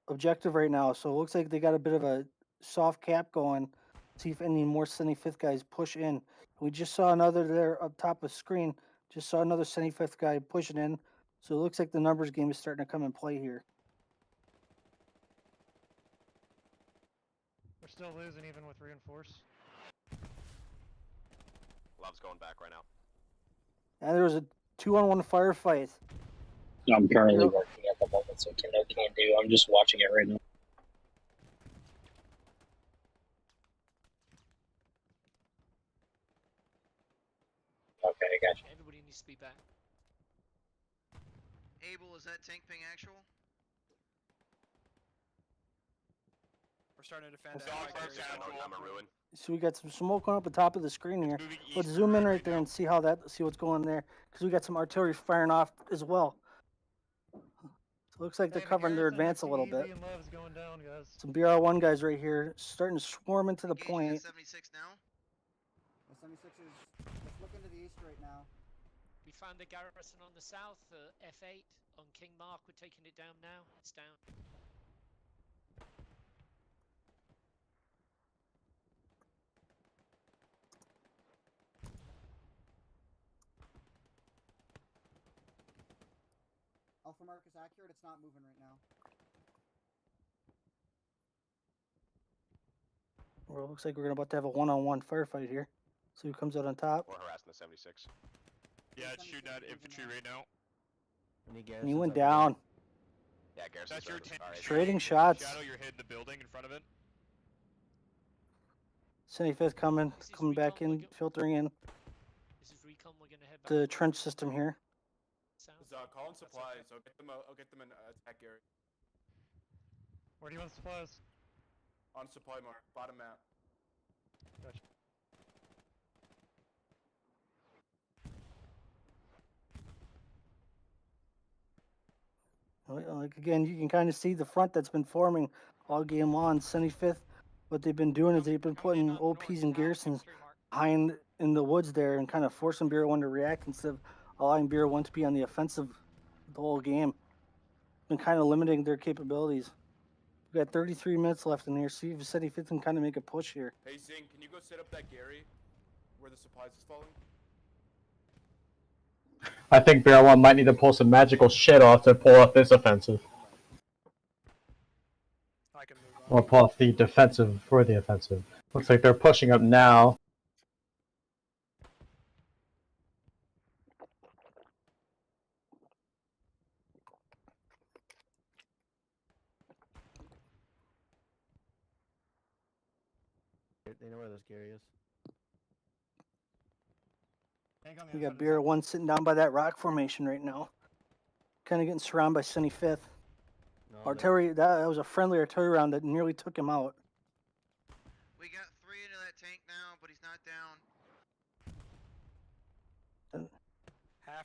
objective right now, so it looks like they got a bit of a soft cap going. See if any more 75th guys push in. We just saw another there up top of the screen. Just saw another 75th guy pushing in. So it looks like the numbers game is starting to come in play here. We're still losing even with reinforce. Love's going back right now. And there was a 2-on-1 firefight. I'm currently working at the moment. That's what Kendo can't do. I'm just watching it right now. Okay, I got you. Everybody needs to be back. Abel, is that tank ping actual? We're starting to defend. I'm a ruin. So we got some smoke on up the top of the screen here. Moving Let's east zoom in right right there and see how see what's going there, because we got some artillery firing off as well. So it looks like they're Hey, the covering their garrison, advance a the little EV bit. and Love's going down, guys. Some BR1 guys right here starting to swarm into the Engaging point. at 76 now. The 76 is. Let's look into the east right now. We found the garrison on the south, F8 on King Mark. We're taking it down now. It's down. Alpha mark is accurate. It's not moving right now. Well, it looks like we're about to have a one-on-one firefight here. See who comes out on top. We're harassing the 76. Yeah, it's shooting at infantry right now. And he went down. Yeah, Garrison. That's your 10. Trading shots. Shadow, you're hitting the building in front of it. 75th coming back in, filtering in This is recon. We're going to head back. the trench system here. South. Call in supplies. I'll get them in attack area. Where do you want supplies? On supply mark, bottom map. Gotcha. Like again, you can kind of see the front that's been forming all game long. 75th, what they've been doing is they've been putting OPs and garrisons behind in the woods there and kind of forcing BR1 to react instead of allowing BR1 to be on the offensive the whole game. Been kind of limiting their capabilities. We got 33 minutes left in here. See if 75th can kind of make a push here. Hey Zing, can you go set up that Gary where the supplies is falling? I think BR1 might need to pull some magical shit off to pull off this offensive. I can move on. Or pull off the defensive for the offensive. Looks like they're pushing up now. They know where this Gary is. We got BR1 sitting down by that rock formation right now. Kind of getting surrounded by 75th. No, Artillery, that was a friendly artillery round that nearly took him out. We got 3 into that tank now, but he's not down.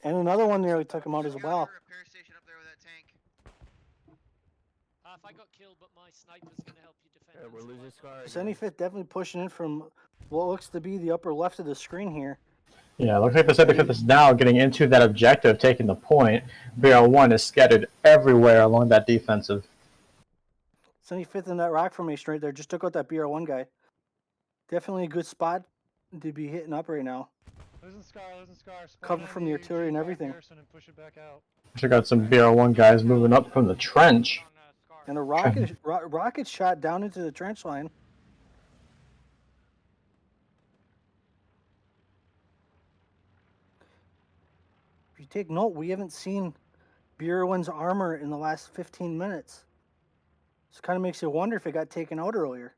And another one nearly took him out as Got well. a repair station up there with that tank. If I got killed, but my sniper's going to help you defend. we're that's losing why- Scar. 75th definitely pushing in from what looks to be the upper left of the screen here. Yeah, looks like the 75th is now getting into that objective, taking the point. BR1 is scattered everywhere along that defensive. 75th in that rock formation right there. Just took out that BR1 guy. Definitely a good spot to be hitting up right now. Losing Scar, losing Scar. Spawn Cover in from the artillery and G5 everything. garrison and push it back out. So got some BR1 guys moving up from the trench. And a rocket shot down into the trench line. If you take note, we haven't seen BR1's armor in the last 15 minutes. This kind of makes you wonder if it got taken out earlier.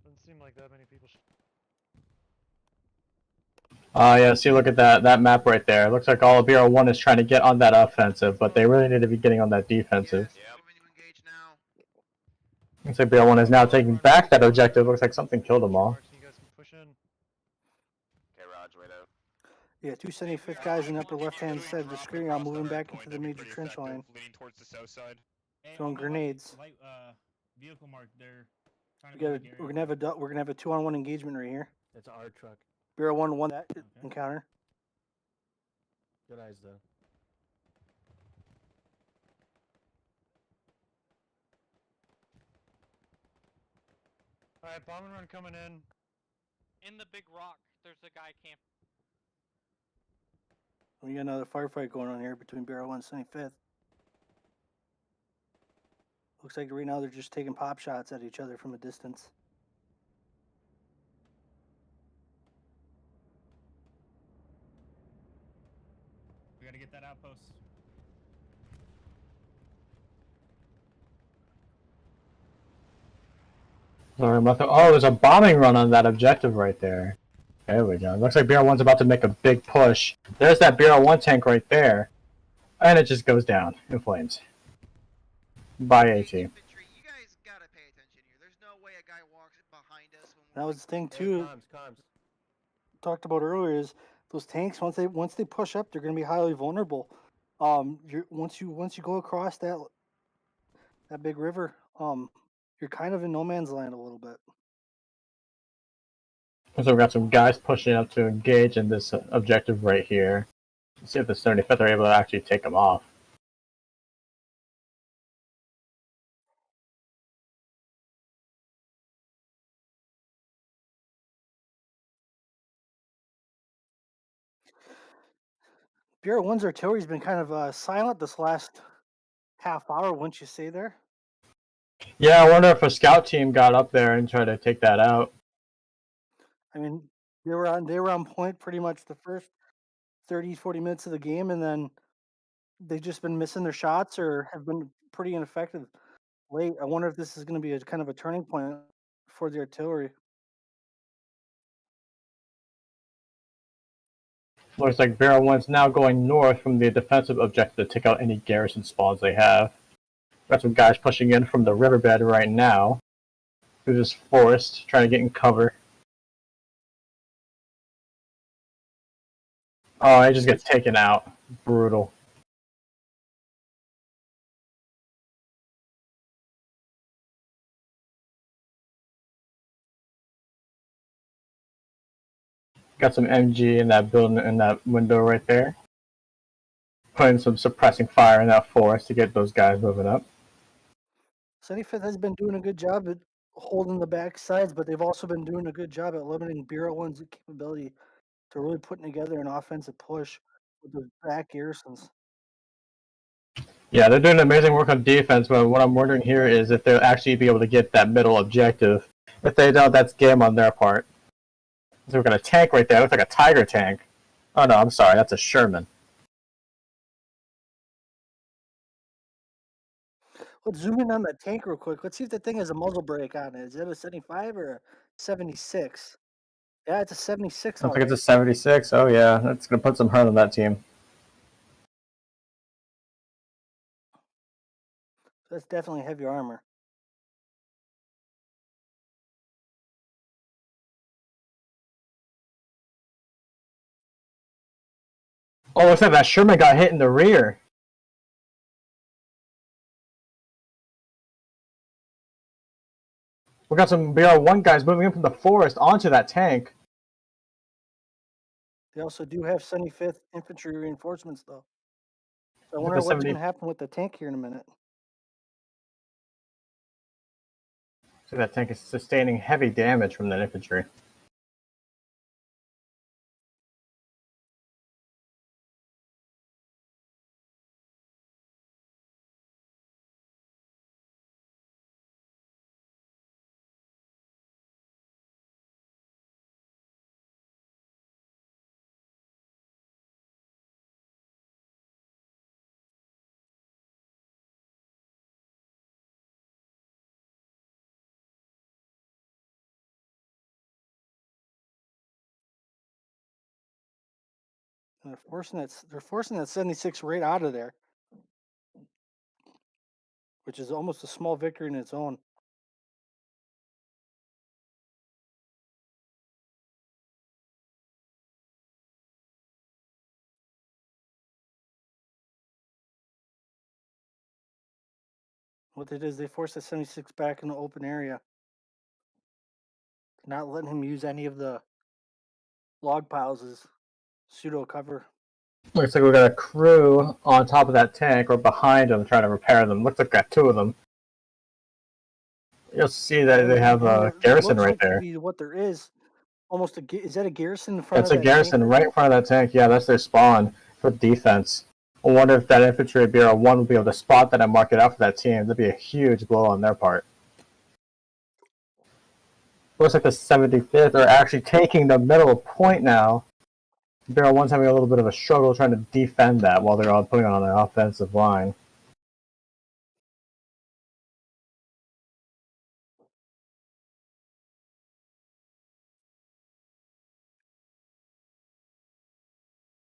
Doesn't seem like that many people. Yeah, see, look at that map right there. It looks like all of BR1 is trying to get on that offensive, but they really need to be getting on that defensive. Yes, moving to engage now. Looks like BR1 is now taking back that objective. Looks like something killed them all. You guys can push in. Okay, Raj, wait out. Yeah, 275th guys in the upper left-hand side of the screen are moving back into the major trench line. Leaning towards the south side. Throwing grenades. Light, vehicle mark. They're trying We to got go we're gonna have a 2-on-1 engagement right here. It's our truck. BR1 won that encounter. Good eyes though. Alright, bomb and run coming in. In the big rock, there's a guy camp. We got another firefight going on here between BR1 and 75th. Looks like right now they're just taking pop shots at each other from a distance. get that outpost. Sorry about that. Oh, there's a bombing run on that objective right there. There we go. Looks like BR1's about to make a big push. There's that BR1 tank right there. And it just goes down in flames. By AT. Infantry, you guys gotta pay attention here. There's no way a guy walks behind us when we're That was the thing Hey, too. comms. Talked about earlier is those tanks once they push up, they're going to be highly vulnerable. Once you go across that big river, you're kind of in no man's land a little bit. So we've got some guys pushing up to engage in this objective right here. Let's see if the 75th are able to actually take them off. BR1's artillery's been kind of silent this last half hour, wouldn't you say there? Yeah, I wonder if a scout team got up there and tried to take that out. I mean, they were on point pretty much the first 30, 40 minutes of the game, and then they've just been missing their shots or have been pretty ineffective late. I wonder if this is going to be a kind of a turning point for the artillery. Looks like BR1's now going north from the defensive objective to take out any garrison spawns they have. Got some guys pushing in from the riverbed right now through this forest, trying to get in cover. Oh, it just gets taken out. Brutal. Got some MG in that building, in that window right there. Putting some suppressing fire in that forest to get those guys moving up. 75th has been doing a good job at holding the back sides, but they've also been doing a good job at limiting BR1's capability to really putting together an offensive push with the back garrisons. Yeah, they're doing amazing work on defense, but what I'm wondering here is if they'll actually be able to get that middle objective. If they don't, that's game on their part. So we're got a tank right there. It looks like a Tiger tank. Oh no, I'm sorry, that's a Sherman. Let's zoom in on that tank real quick. Let's see if the thing has a muzzle brake on it. Is it a 75 or a 76? Yeah, it's a 76. I think it's a 76. Oh yeah, that's gonna put some hurt on that team. That's definitely heavy armor. Oh, looks like that Sherman got hit in the rear. We got some BR1 guys moving in from the forest onto that tank. They also do have 75th infantry reinforcements, though. So I Look wonder at what's 70 going to happen with the tank here in a minute. So that tank is sustaining heavy damage from that infantry. And they're forcing that 76 right out of there, which is almost a small victory in its own. What they did is they forced the 76 back in the open area, not letting him use any of the log piles as pseudo cover. Looks like we got a crew on top of that tank or behind them trying to repair them. Looks like we got two of them. You'll see that they have a garrison right there. What there is, almost is that a garrison in front That's of a that garrison tank? right in front of that tank. Yeah, that's their spawn for defense. I wonder if that infantry BR1 will be able to spot that and mark it out for that team. That'd be a huge blow on their part. Looks like the 75th are actually taking the middle point now. BR1's having a little bit of a struggle trying to defend that while they're all putting on an offensive line.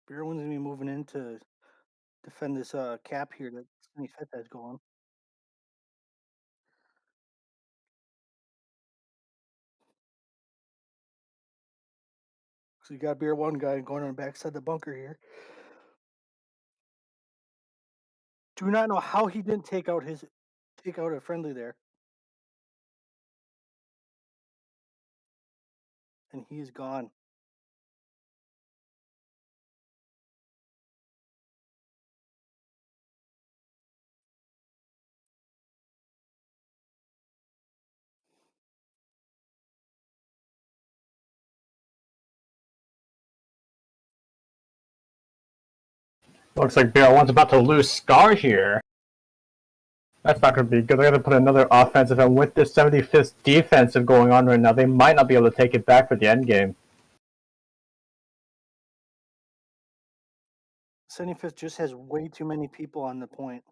BR1's gonna be moving in to defend this cap here that 75th has going. So you got BR1 guy going on the backside of the bunker here. Do not know how he didn't take out a friendly there. And he is gone. Looks like BR1's about to lose Scar here. That's not going to be good. They're going to put another offensive, and with this 75th defensive going on right now, they might not be able to take it back for the end game. 75th just has way too many people on the point.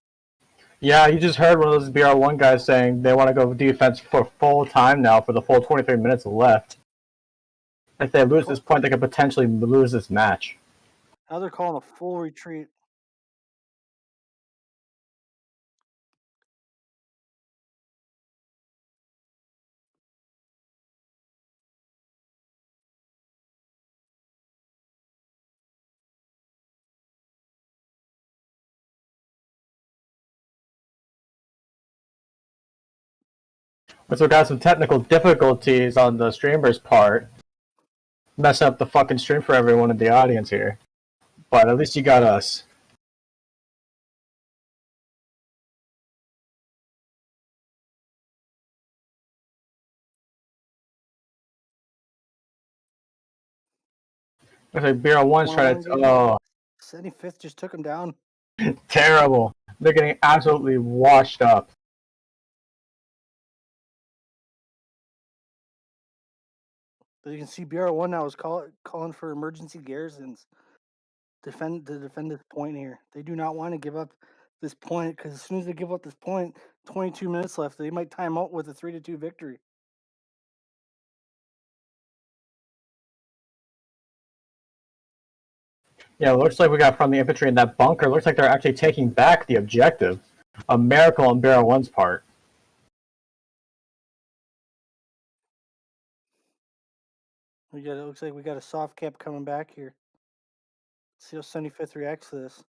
Yeah, you just heard one of those BR1 guys saying they want to go defense for full time now for the full 23 minutes left. If they lose this point, they could potentially lose this match. Now they're calling a full retreat. So we got some technical difficulties on the streamer's part. Messing up the fucking stream for everyone in the audience here. But at least you got us. Looks like BR1's trying to... Oh, 75th just took him down. terrible. They're getting absolutely washed up. But you can see BR1 now is calling for emergency garrisons to defend this point here. They do not want to give up this point, because as soon as they give up this point, 22 minutes left, they might time out with a 3-2 victory. Yeah, it looks like we got from the infantry in that bunker. Looks like they're actually taking back the objective. A miracle on BR1's part. It looks like we got a soft cap coming back here. Let's see how 75th reacts to this.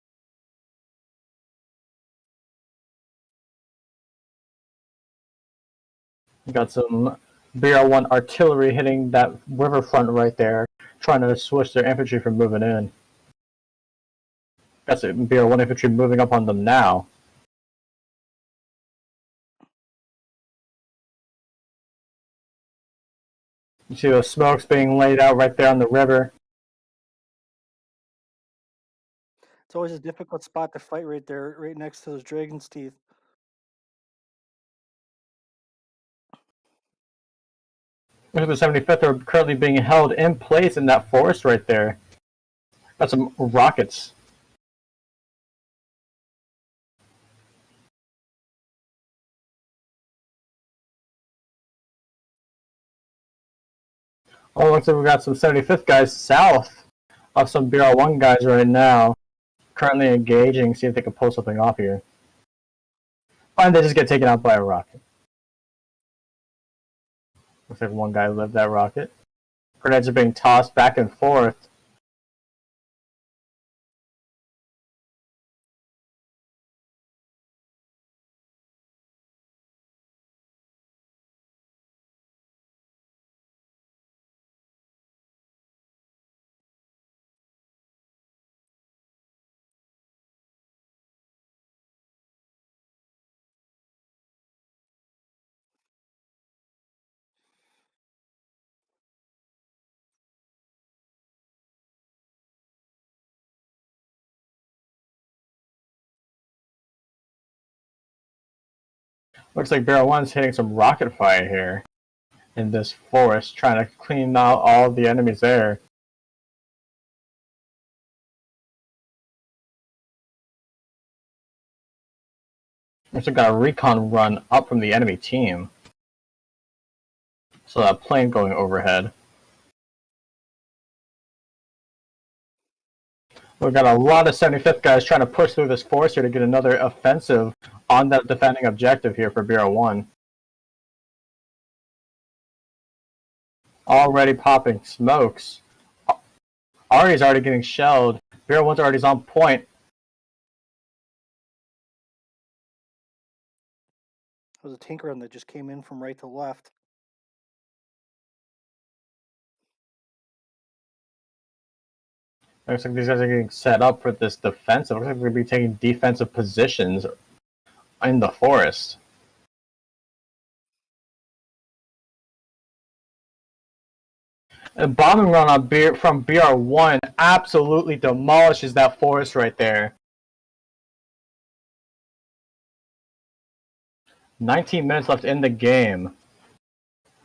We got some BR1 artillery hitting that riverfront right there, trying to switch their infantry from moving in. Got some BR1 infantry moving up on them now. You see those smokes being laid out right there on the river. It's always a difficult spot to fight right there, right next to those dragon's teeth. The 75th are currently being held in place in that forest right there. Got some rockets. Oh, looks like we got some 75th guys south of some BR1 guys right now. Currently engaging, see if they can pull something off here. And they just get taken out by a rocket. Looks like one guy lived that rocket. Grenades are being tossed back and forth. Looks like Barrel 1's hitting some rocket fire here in this forest, trying to clean out all the enemies there. Also got a recon run up from the enemy team. So that plane going overhead. We've got a lot of 75th guys trying to push through this force here to get another offensive on that defending objective here for BR1. Already popping smokes. Ari's already getting shelled. BR1's already on point. There was a tank run that just came in from right to left. Looks like these guys are getting set up for this defensive. Looks like they're going to be taking defensive positions in the forest. A bombing run on from BR1 absolutely demolishes that forest right there. 19 minutes left in the game.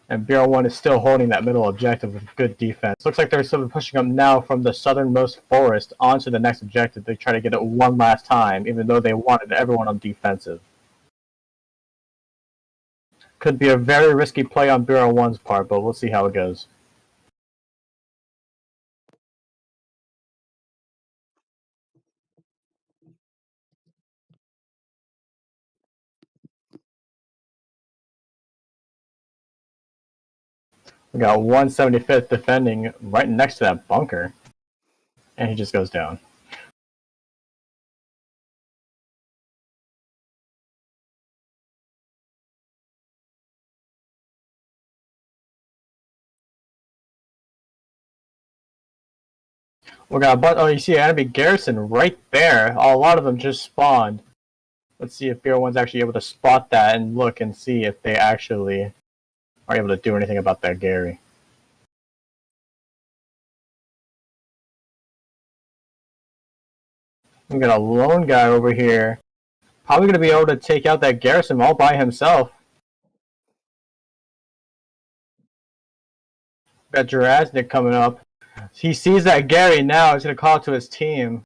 And BR1 is still holding that middle objective with good defense. Looks like they're still pushing up now from the southernmost forest onto the next objective. They try to get it one last time, even though they wanted everyone on defensive. Could be a very risky play on BR1's part, but we'll see how it goes. We got 175th defending right next to that bunker. And he just goes down. We got a bunch. Oh, you see enemy garrison right there. A lot of them just spawned. Let's see if BR1's actually able to spot that and look and see if they actually are able to do anything about that Gary. We got a lone guy over here. Probably going to be able to take out that garrison all by himself. Got Jurasnik coming up. He sees that Gary now. He's going to call it to his team.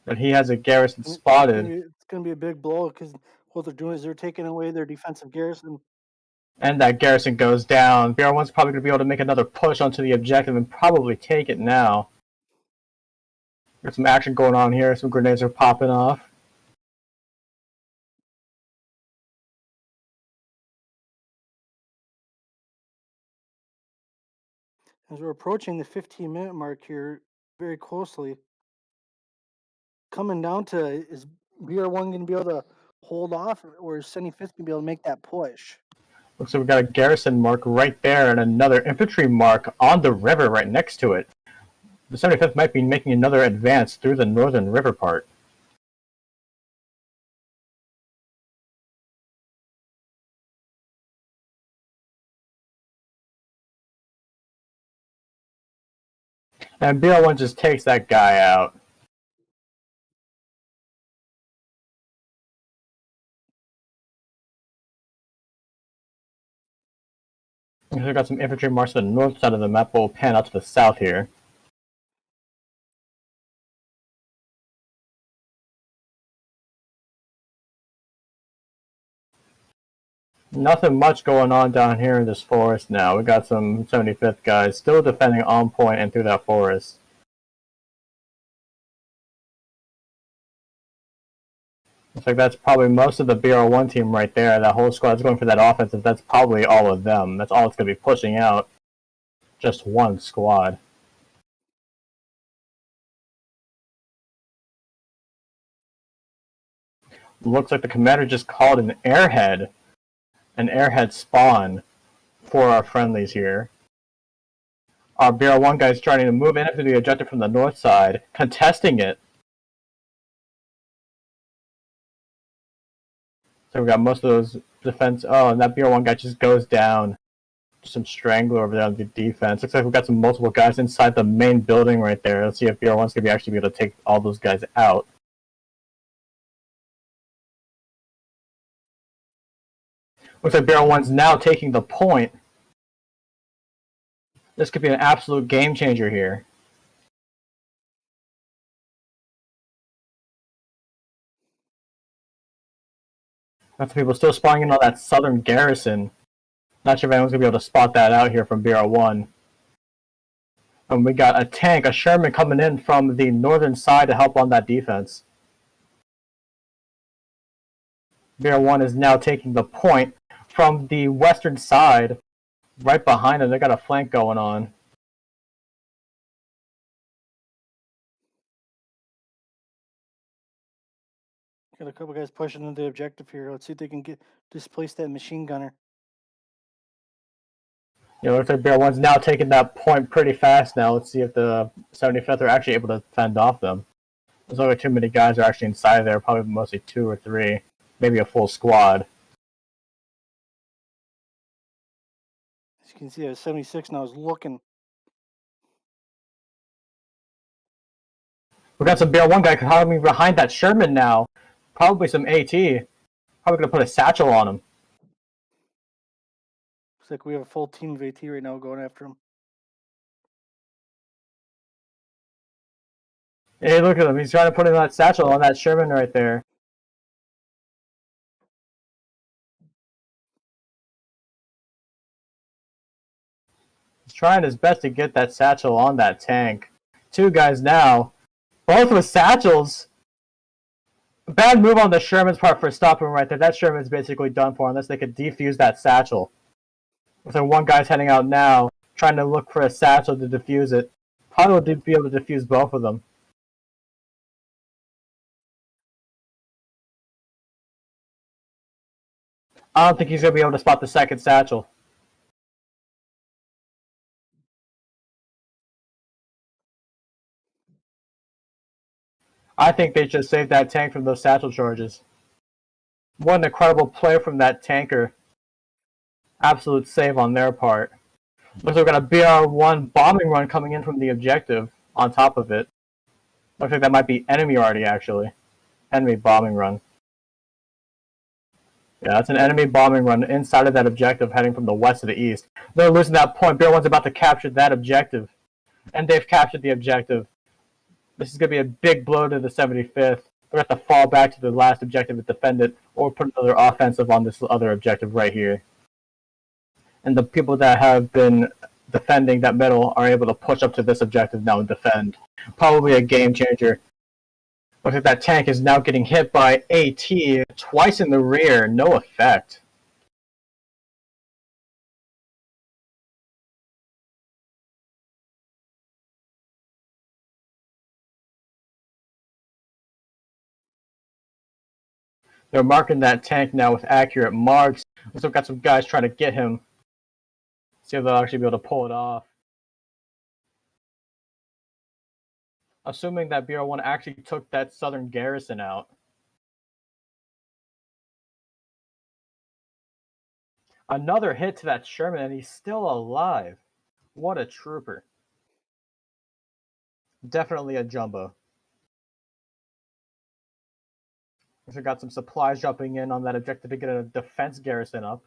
But he has a garrison spotted. It's going to be a big blow because what they're doing is they're taking away their defensive garrison. And that garrison goes down. BR1's probably going to be able to make another push onto the objective and probably take it now. There's some action going on here. Some grenades are popping off. As we're approaching the 15-minute mark here very closely, coming down to is BR1 going to be able to hold off, or is 75th going to be able to make that push? Looks like we got a garrison mark right there and another infantry mark on the river right next to it. The 75th might be making another advance through the northern river part. And BR1 just takes that guy out. We've got some infantry marks to the north side of the map, but we'll pan out to the south here. Nothing much going on down here in this forest now. We got some 75th guys still defending on point and through that forest. Looks like that's probably most of the BR1 team right there. That whole squad's going for that offensive. That's probably all of them. That's all it's going to be pushing out. Just one squad. Looks like the commander just called an airhead spawn for our friendlies here. Our BR1 guys trying to move in after the objective from the north side, contesting it. So we got most of those defense. Oh, and that BR1 guy just goes down. Some strangler over there on the defense. Looks like we've got some multiple guys inside the main building right there. Let's see if BR1's going to actually be able to take all those guys out. Looks like BR1's now taking the point. This could be an absolute game changer here. Lots of people still spawning in on that southern garrison. Not sure if anyone's gonna be able to spot that out here from BR1. And we got a tank, a Sherman coming in from the northern side to help on that defense. BR1 is now taking the point from the western side, right behind them. They got a flank going on. Got a couple guys pushing into the objective here. Let's see if they can displace that machine gunner. You know, looks like BR1's now taking that point pretty fast now. Let's see if the 75th are actually able to fend off them. There's only too many guys are actually inside there, probably mostly 2 or 3, maybe a full squad. As you can see, 76 now is looking. We got some BR1 guy coming behind that Sherman now. Probably some AT. Probably gonna put a satchel on him. Looks like we have a full team of AT right now going after him. Hey, look at him. He's trying to put in that satchel on that Sherman right there. He's trying his best to get that satchel on that tank. 2 guys now. Both with satchels. Bad move on the Sherman's part for stopping right there. That Sherman's basically done for unless they could defuse that satchel. So 1 guy's heading out now, trying to look for a satchel to defuse it. Probably will be able to defuse both of them. I don't think he's going to be able to spot the second satchel. I think they should save that tank from those satchel charges. What an incredible play from that tanker. Absolute save on their part. Looks like we've got a BR1 bombing run coming in from the objective on top of it. Looks like that might be enemy already, actually. Enemy bombing run. Yeah, that's an enemy bombing run inside of that objective heading from the west to the east. They're losing that point. BR1's about to capture that objective. And they've captured the objective. This is going to be a big blow to the 75th. They're going to have to fall back to the last objective and defend it, or put another offensive on this other objective right here. And the people that have been defending that middle are able to push up to this objective now and defend. Probably a game changer. Looks like that tank is now getting hit by AT twice in the rear. No effect. They're marking that tank now with accurate marks. Looks like we've got some guys trying to get him. See if they'll actually be able to pull it off. Assuming that BR1 actually took that southern garrison out. Another hit to that Sherman, and he's still alive. What a trooper. Definitely a jumbo. We got some supplies jumping in on that objective to get a defense garrison up.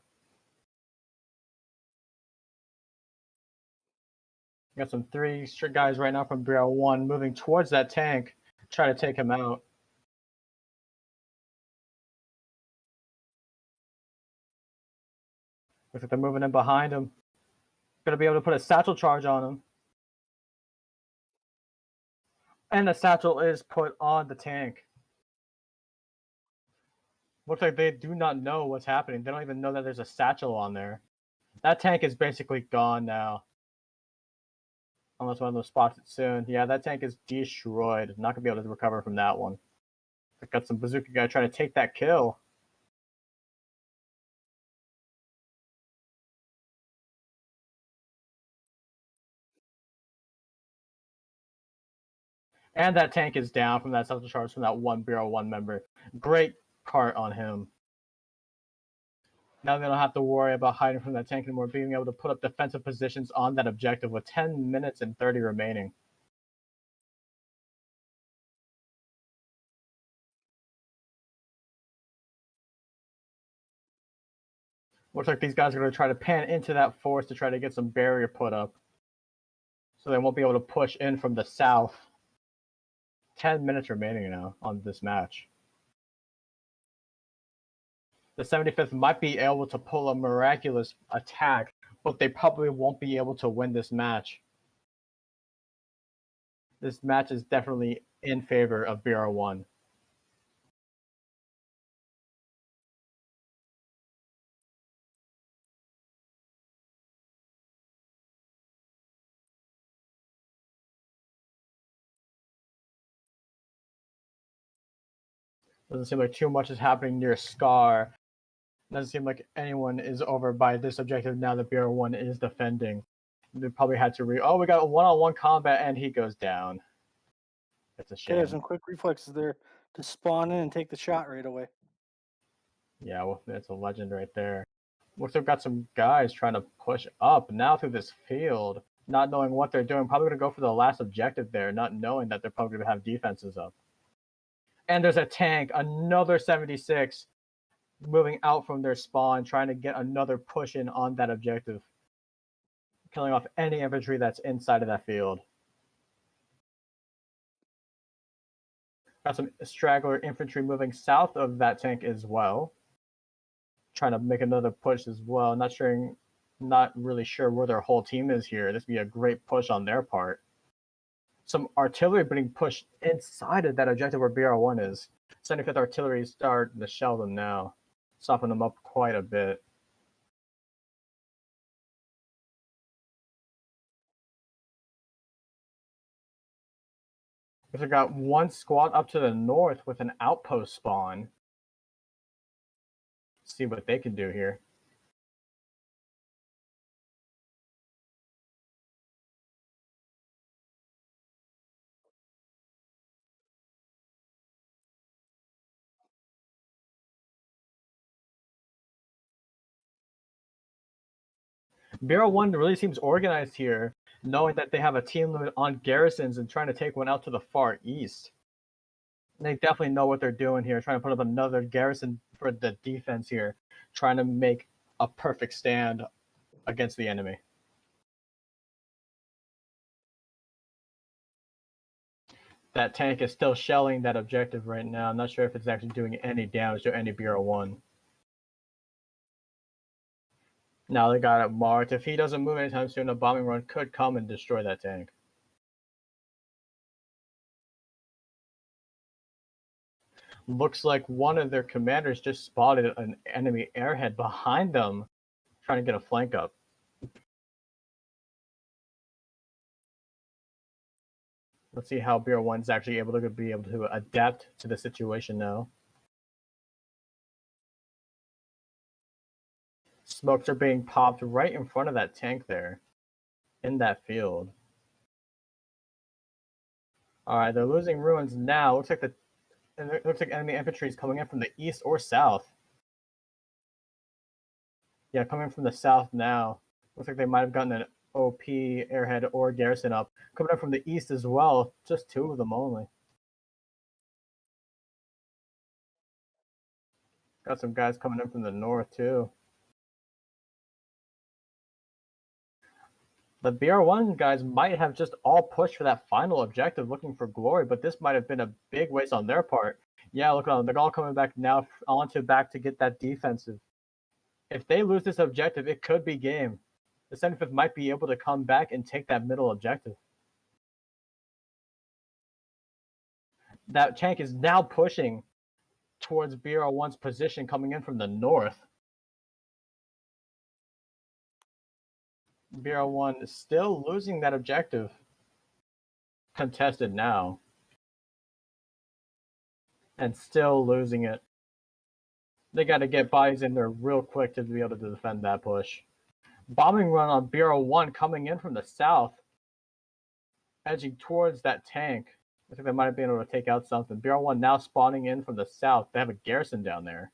We got some 3 guys right now from BR1 moving towards that tank, trying to take him out. Looks like they're moving in behind him. Gonna be able to put a satchel charge on him. And the satchel is put on the tank. Looks like they do not know what's happening. They don't even know that there's a satchel on there. That tank is basically gone now. Unless one of them spots it soon. Yeah, that tank is destroyed. Not gonna be able to recover from that one. I got some bazooka guy trying to take that kill. And that tank is down from that satchel charge from that one BR1 member. Great cart on him. Now they don't have to worry about hiding from that tank anymore, being able to put up defensive positions on that objective with 10 minutes and 30 remaining. Looks like these guys are going to try to pan into that force to try to get some barrier put up. So they won't be able to push in from the south. 10 minutes remaining now on this match. The 75th might be able to pull a miraculous attack, but they probably won't be able to win this match. This match is definitely in favor of BR1. Doesn't seem like too much is happening near Scar. Doesn't seem like anyone is over by this objective now that BR1 is defending. They probably had to oh, we got a one-on-one combat and he goes down. It's a Okay, there's shame. some quick reflexes there to spawn in and take the shot right away. Yeah, well, that's a legend right there. Looks like we've got some guys trying to push up now through this field, not knowing what they're doing. Probably going to go for the last objective there, not knowing that they're probably going to have defenses up. And there's a tank, another 76, moving out from their spawn, trying to get another push in on that objective, killing off any infantry that's inside of that field. Got some straggler infantry moving south of that tank as well, trying to make another push as well. Not really sure where their whole team is here. This would be a great push on their part. Some artillery being pushed inside of that objective where BR1 is. 75th Artillery is starting to shell them now, soften them up quite a bit. We've got one squad up to the north with an outpost spawn. See what they can do here. BR1 really seems organized here, knowing that they have a team limit on garrisons and trying to take one out to the far east. They definitely know what they're doing here, trying to put up another garrison for the defense here, trying to make a perfect stand against the enemy. That tank is still shelling that objective right now. I'm not sure if it's actually doing any damage to any BR1. Now they got it marked. If he doesn't move anytime soon, a bombing run could come and destroy that tank. Looks like one of their commanders just spotted an enemy airhead behind them, trying to get a flank up. Let's see how BR1 is actually able to adapt to the situation now. Smokes are being popped right in front of that tank there, in that field. All right, they're losing ruins now. Looks like enemy infantry is coming in from the east or south. Yeah, coming from the south now. Looks like they might have gotten an OP airhead or garrison up. Coming up from the east as well. Just two of them only. Got some guys coming in from the north too. The BR1 guys might have just all pushed for that final objective looking for glory, but this might have been a big waste on their part. Yeah, look at them. They're all coming back now back to get that defensive. If they lose this objective, it could be game. The 75th might be able to come back and take that middle objective. That tank is now pushing towards BR1's position coming in from the north. BR1 is still losing that objective. Contested now. And still losing it. They got to get bodies in there real quick to be able to defend that push. Bombing run on BR1 coming in from the south. Edging towards that tank. I think they might have been able to take out something. BR1 now spawning in from the south. They have a garrison down there.